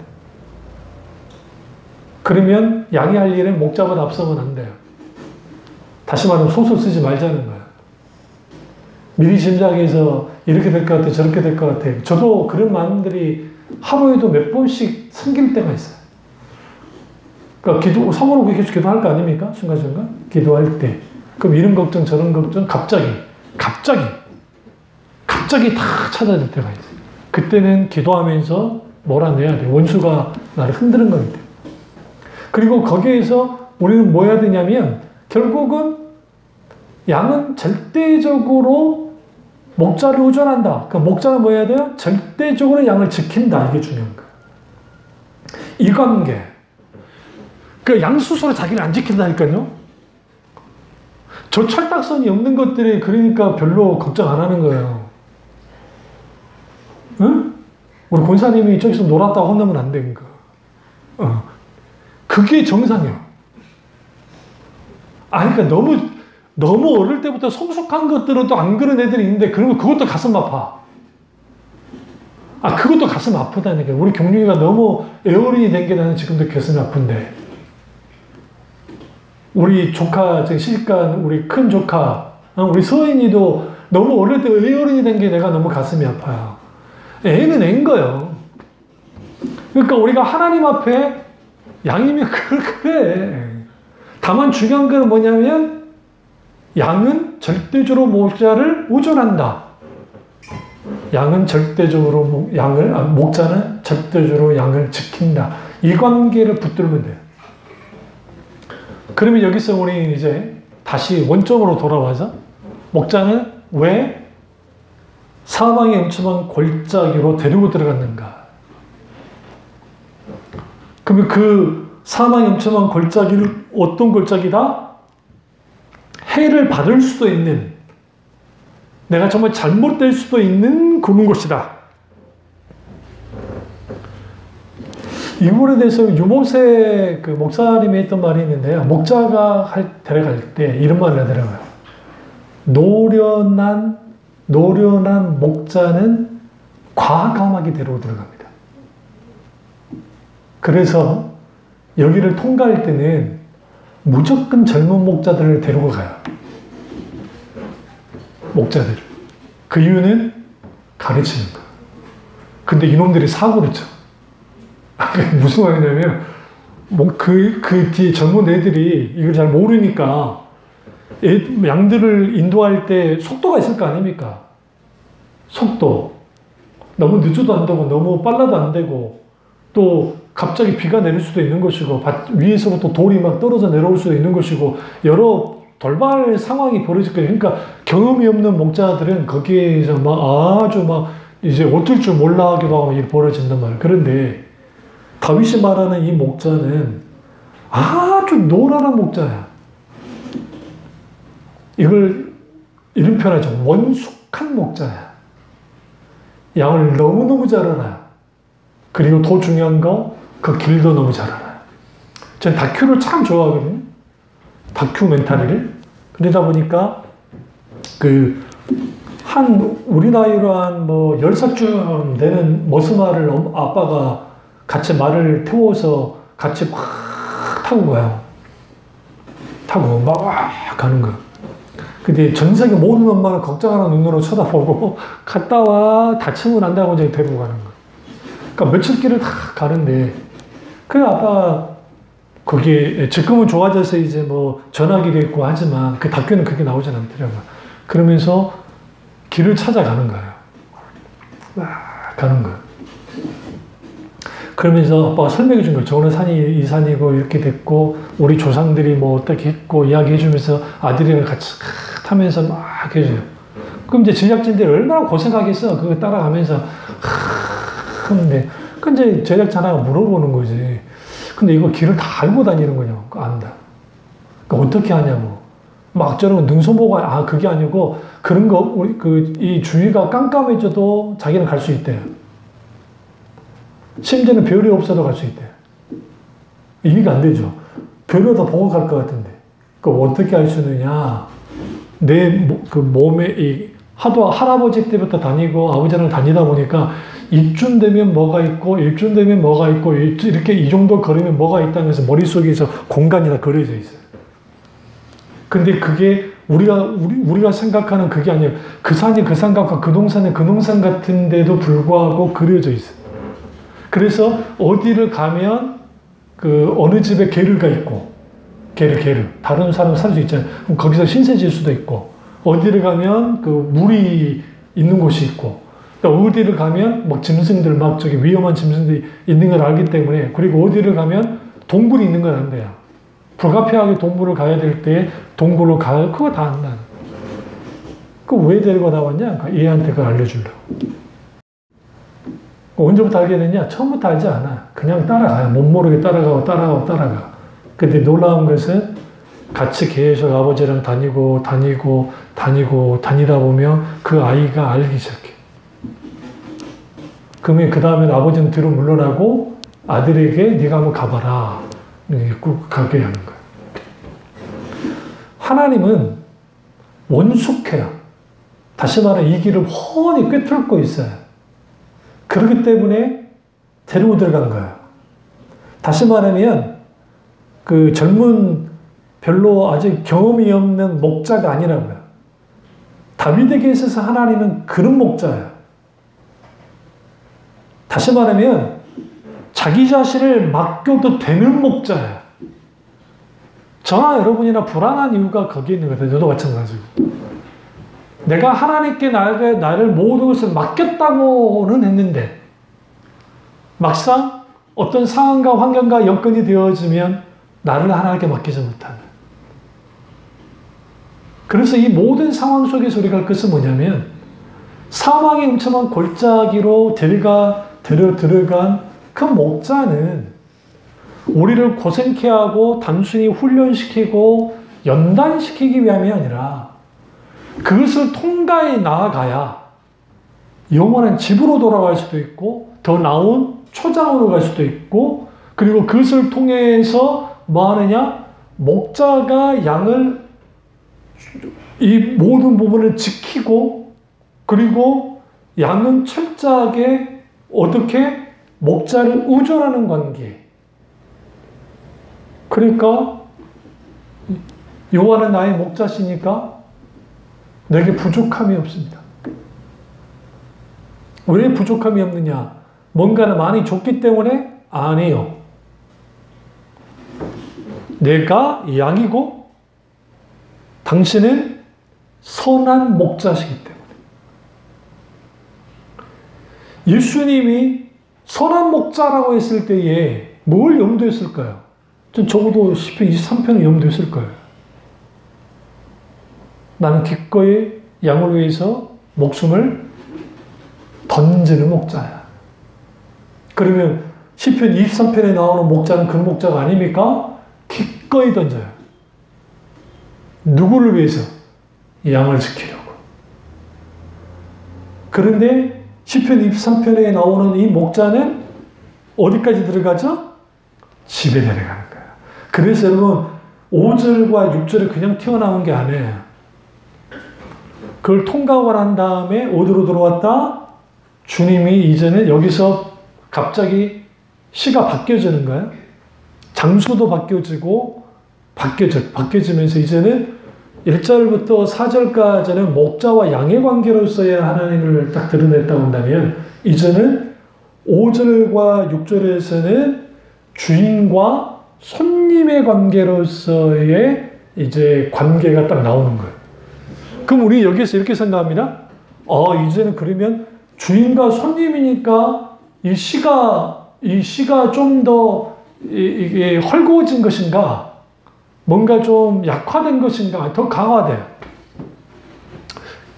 그러면 양이 할 일은 목자보다 앞서면 안 돼요. 다시 말하면 소설 쓰지 말자는 거예요. 미리 짐작해서 이렇게 될 것 같아, 저렇게 될 것 같아. 저도 그런 마음들이 하루에도 몇 번씩 생길 때가 있어요. 그러니까 사모로 계속 기도할 거 아닙니까? 순간순간? 기도할 때. 그럼 이런 걱정, 저런 걱정, 갑자기 다 찾아질 때가 있어요. 그때는 기도하면서 몰아내야 돼. 원수가 나를 흔드는 거기 때문에. 그리고 거기에서 우리는 뭐 해야 되냐면, 결국은 양은 절대적으로 목자를 의존한다. 그러니까 목자는 뭐 해야 돼요? 절대적으로 양을 지킨다. 이게 중요한 거예요. 이 관계. 그 양 스스로 자기를 안 지킨다니까요. 저 철딱선이 없는 것들이 그러니까 별로 걱정 안 하는 거예요. 응? 우리 권사님이 저기서 놀았다고 혼나면 안 되는 거. 그게 정상이에요. 그러니까 너무 어릴 때부터 성숙한 것들은 또 안 그런 애들이 있는데, 그러면 그것도 가슴 아파. 그것도 가슴 아프다니까. 우리 경륜이가 너무 애어른이 된 게 나는 지금도 가슴이 아픈데. 우리 조카, 시집간 우리 큰 조카, 우리 서인이도 너무 어릴 때 애어른이 된 게 내가 너무 가슴이 아파요. 애는 애인 거예요. 그러니까 우리가 하나님 앞에 양이면 그래. 다만 중요한 건 뭐냐면, 양은 절대적으로 목자를 의존한다. 양은 절대적으로 목자는 절대적으로 양을 지킨다. 이 관계를 붙들면 돼요. 그러면 여기서 우리 이제 다시 원점으로 돌아와서, 목자는 왜 사망의 음침한 골짜기로 데리고 들어갔는가? 그러면 그 사망의 음침한 골짜기는 어떤 골짜기다? 해를 받을 수도 있는, 내가 정말 잘못될 수도 있는 그런 곳이다. 이 부분에 대해서 유모세 그 목사님이 했던 말이 있는데요. 목자가 데려갈 때 이런 말을 하더라고요. 노련한 목자는 과감하게 데리고 들어갑니다. 그래서 여기를 통과할 때는 무조건 젊은 목자들을 데리고 가요. 목자들을. 그 이유는 가르치는 거예요. 근데 이놈들이 사고를 쳐. 무슨 말이냐면, 그 뒤에 젊은 애들이 이걸 잘 모르니까 양들을 인도할 때 속도가 있을 거 아닙니까? 속도. 너무 늦어도 안 되고, 너무 빨라도 안 되고, 또 갑자기 비가 내릴 수도 있는 것이고, 위에서부터 돌이 막 떨어져 내려올 수도 있는 것이고, 여러 돌발 상황이 벌어질 거예요. 그러니까 경험이 없는 목자들은 거기에서 아주 이제 어떨 줄 몰라 하기도 하고 벌어진단 말이에요. 그런데 다윗이 말하는 이 목자는 아주 노련한 목자야. 이런 표현하죠. 원숙한 목자야. 양을 너무너무 잘 알아요. 그리고 더 중요한 거, 그 길도 너무 잘 알아요. 저는 다큐를 참 좋아하거든요. 다큐멘터리를. 그러다 보니까, 우리 나이로 한 10살쯤 되는 머스말을 아빠가 같이 말을 태워서 같이 꽉 타고 가요. 타고 막 가는 거. 근데 전 세계 모든 엄마를 걱정하는 눈으로 쳐다보고 갔다 와 다치면 안 다고 이제 데리고 가는 거예요. 그러니까 며칠 길을 다 가는데 그 아빠가 거기에 지금은 좋아져서 이제 뭐 전화기도 있고 하지만 그 다큐는 그게 나오진 않더라고요. 그러면서 길을 찾아가는 거예요. 가는 거예요. 그러면서 아빠가 설명해 준 거예요. 저거는 산이 이 산이고 이렇게 됐고 우리 조상들이 뭐 어떻게 했고 이야기해 주면서 아들이랑 같이 타면서 막 해줘요. 그럼 이제 제작진들이 얼마나 고생하겠어. 그거 따라가면서 하는데 그 이제 제작자 하나가 물어보는 거지. 근데 이거 길을 다 알고 다니는 거냐고. 안다. 그러니까 어떻게 하냐고. 막 저런 능선보가 그게 아니고 그런 거 우리 이 주위가 깜깜해져도 자기는 갈 수 있대요. 심지어는 별이 없어도 갈 수 있대요. 이해가 안 되죠. 별을 더 보고 갈 것 같은데. 그 어떻게 알 수 있느냐. 내 그 몸에 하도 할아버지 때부터 다니고 아버지랑 다니다 보니까 이쯤 되면 뭐가 있고 이쯤 되면 뭐가 있고 이렇게 이 정도 걸으면 뭐가 있다면서 머릿속에서 공간이 다 그려져 있어요. 근데 그게 우리가 생각하는 그게 아니에요. 그 산이 그 산 같고 그 농산이 그 농산 같은데도 불구하고 그려져 있어요. 그래서 어디를 가면 그 어느 집에 게르가 있고 게르 다른 사람 살 수 있잖아요. 그럼 거기서 신세 질 수도 있고 어디를 가면 그 물이 있는 곳이 있고 또 어디를 가면 막 짐승들 막 저기 위험한 짐승들이 있는 걸 알기 때문에 그리고 어디를 가면 동굴이 있는 걸 안돼요. 불가피하게 동굴을 가야 될 때 동굴로 가 그거 다 안다. 그 왜 데리고 나왔냐? 얘한테 그걸 알려주려고. 언제부터 알게 됐냐? 처음부터 알지 않아. 그냥 따라가요. 못 모르게 따라가. 근데 놀라운 것은 같이 계속 아버지랑 다니다 보면 그 아이가 알기 시작해. 그러면 그 다음에 아버지는 뒤로 물러나고 아들에게 네가 한번 가봐라. 꼭 가게 하는 거예요. 하나님은 원숙해요. 다시 말해 이 길을 훤히 꿰뚫고 있어요. 그렇기 때문에 데리고 들어간 거예요. 다시 말하면 그 젊은 별로 아직 경험이 없는 목자가 아니라고요. 다윗에게 있어서 하나님은 그런 목자예요. 다시 말하면 자기 자신을 맡겨도 되는 목자예요. 저나 여러분이나 불안한 이유가 거기에 있는 거예요. 저도 마찬가지고. 내가 하나님께 나를 모든 것을 맡겼다고는 했는데 막상 어떤 상황과 환경과 여건이 되어지면 나를 하나님께 맡기지 못하는. 그래서 이 모든 상황 속에서 우리가 할 것은 뭐냐면 사망의 음침한 골짜기로 들어간 그 목자는 우리를 고생케 하고 단순히 훈련시키고 연단시키기 위함이 아니라 그것을 통과해 나아가야 영원한 집으로 돌아갈 수도 있고 더 나은 초장으로 갈 수도 있고 그리고 그것을 통해서 뭐 하느냐? 목자가 양을 이 모든 부분을 지키고 그리고 양은 철저하게 어떻게 목자를 의존하는 관계. 그러니까 여호와는 나의 목자시니까 내게 부족함이 없습니다. 왜 부족함이 없느냐? 뭔가를 많이 줬기 때문에? 아니에요. 내가 양이고 당신은 선한 목자시기 때문에. 예수님이 선한 목자라고 했을 때에 뭘 염두했을까요? 전 적어도 시편 23편을 염두했을 거예요. 나는 기꺼이 양을 위해서 목숨을 던지는 목자야. 그러면 시편 23편에 나오는 목자는 그 목자가 아닙니까? 기꺼이 던져요. 누구를 위해서? 양을 지키려고. 그런데 시편 23편에 나오는 이 목자는 어디까지 들어가죠? 집에 데려가는 거예요. 그래서 여러분 5절과 6절에 그냥 튀어나온 게 아니에요. 그걸 통과하고 난 다음에 어디로 들어왔다? 주님이 이제는 여기서 갑자기 시가 바뀌어지는 거예요. 장소도 바뀌어지고 바뀌어지면서 이제는 1절부터 4절까지는 목자와 양의 관계로서의 하나님을 딱 드러냈다고 한다면, 이제는 5절과 6절에서는 주인과 손님의 관계로서의 이제 관계가 딱 나오는 거예요. 그럼 우리 여기서 이렇게 생각합니다. 이제는 그러면 주인과 손님이니까 이 시가 좀 더 이게 헐거워진 것인가? 뭔가 좀 약화된 것인가? 더 강화돼요.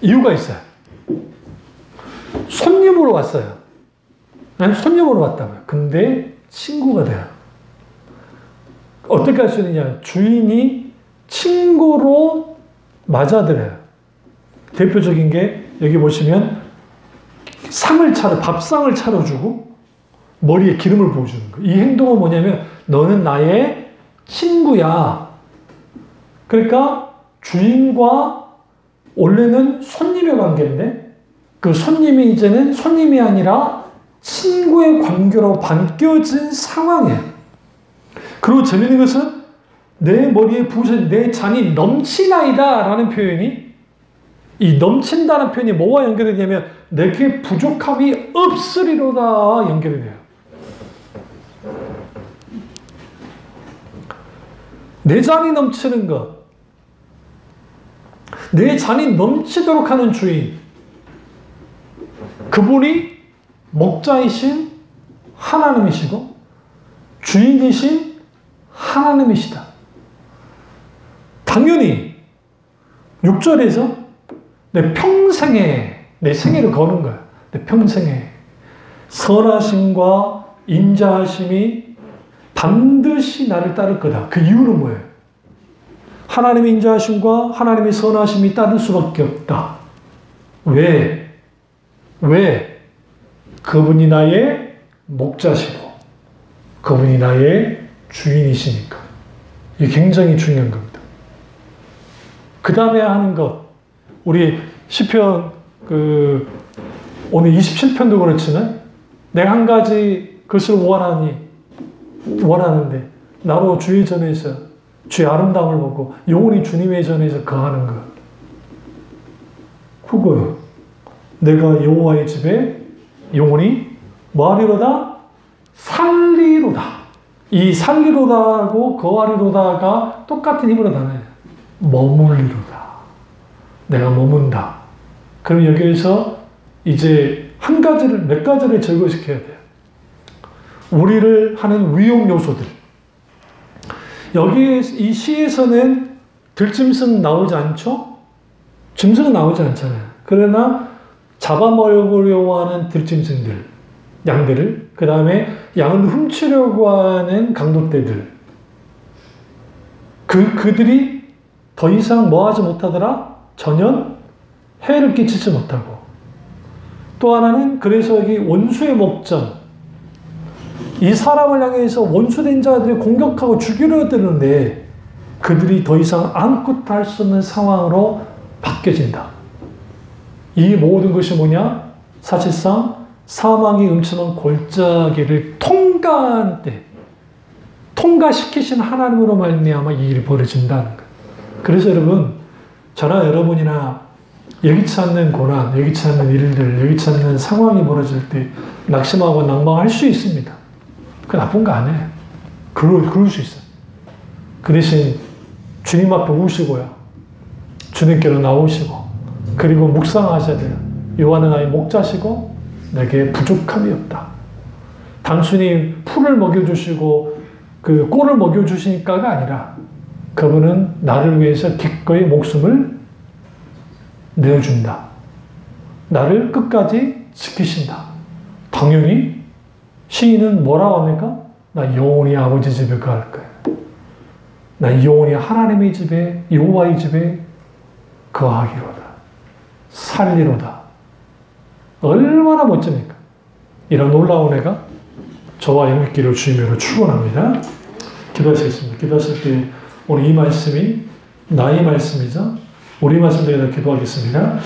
이유가 있어요. 손님으로 왔어요. 손님으로 왔다고요. 근데 친구가 돼요. 어떻게 할 수 있느냐? 주인이 친구로 맞아들여요. 대표적인 게 여기 보시면 밥상을 차려주고 머리에 기름을 부어주는 거예요. 이 행동은 뭐냐면 너는 나의 친구야. 그러니까 주인과 원래는 손님의 관계인데 그 손님이 이제는 손님이 아니라 친구의 관계로 바뀌어진 상황이에요. 그리고 재밌는 것은 내 머리에 부으신 내 잔이 넘치나이다 라는 표현이, 이 넘친다는 표현이 뭐와 연결이 되냐면 내게 부족함이 없으리로다 연결이 돼요. 내 잔이 넘치는 것, 내 잔이 넘치도록 하는 주인, 그분이 목자이신 하나님이시고 주인이신 하나님이시다. 당연히 6절에서 내 평생에, 내 생애를 거는 거야. 내 평생에 선하심과 인자하심이 반드시 나를 따를 거다. 그 이유는 뭐예요? 하나님의 인자하심과 하나님의 선하심이 따를 수밖에 없다. 왜? 그분이 나의 목자시고 그분이 나의 주인이시니까. 이게 굉장히 중요한 겁니다. 그 다음에 하는 것, 우리 시편 오늘 27편도 그렇지만 내가 한 가지 그것을 원하는데 나로 주의 전에서 주의 아름다움을 보고 영원히 주님의 전에서 거하는 것. 그거요. 내가 여호와의 집에 영원히 뭐하리로다? 살리로다. 이 살리로다하고 거하리로다가 똑같은 힘으로 단어예요. 머물리로다. 내가 머문다. 그럼 여기에서 이제 몇 가지를 제거시켜야 돼요. 우리를 하는 위험 요소들. 여기 이 시에서는 들짐승 나오지 않죠? 짐승은 나오지 않잖아요. 그러나 잡아먹으려고 하는 들짐승들, 양들을, 그 다음에 양을 훔치려고 하는 강도떼들, 그들이 더 이상 뭐 하지 못하더라? 전혀 해를 끼치지 못하고. 또 하나는 그래서 여기 원수의 목전, 이 사람을 향해서 원수된 자들이 공격하고 죽이려 드는데 그들이 더 이상 아무것도 할 수 없는 상황으로 바뀌어진다. 이 모든 것이 뭐냐? 사실상 사망이 음침한 골짜기를 통과한 때 통과시키신 하나님으로 말미암아 이 일이 벌어진다는 거예요. 그래서 여러분, 저나 여러분이나 여기치 않는 고난, 여기치 않는 일들, 여기치 않는 상황이 벌어질 때 낙심하고 낭망할 수 있습니다. 그 나쁜 거 아니에요. 그럴 수 있어요. 그 대신 주님 앞에 우시고요. 주님께로 나오시고, 그리고 묵상하셔야 돼요. 여호와는 나의 목자시고 내게 부족함이 없다. 단순히 풀을 먹여주시고 그 꼴을 먹여주시니까가 아니라 그분은 나를 위해서 기꺼이 목숨을 내어준다. 나를 끝까지 지키신다. 당연히 시인은 뭐라고 합니까? 나 영원히 아버지 집에 갈 거야. 나 영원히 하나님의 집에, 여호와의 집에 거하기로다. 살리로다. 얼마나 멋집니까? 이런 놀라운 애가 저와 영육기를 주임으로 축원합니다. 기도하시겠습니다. 기도하실 때 오늘 이 말씀이 나의 말씀이자 우리 말씀대로 기도하겠습니다.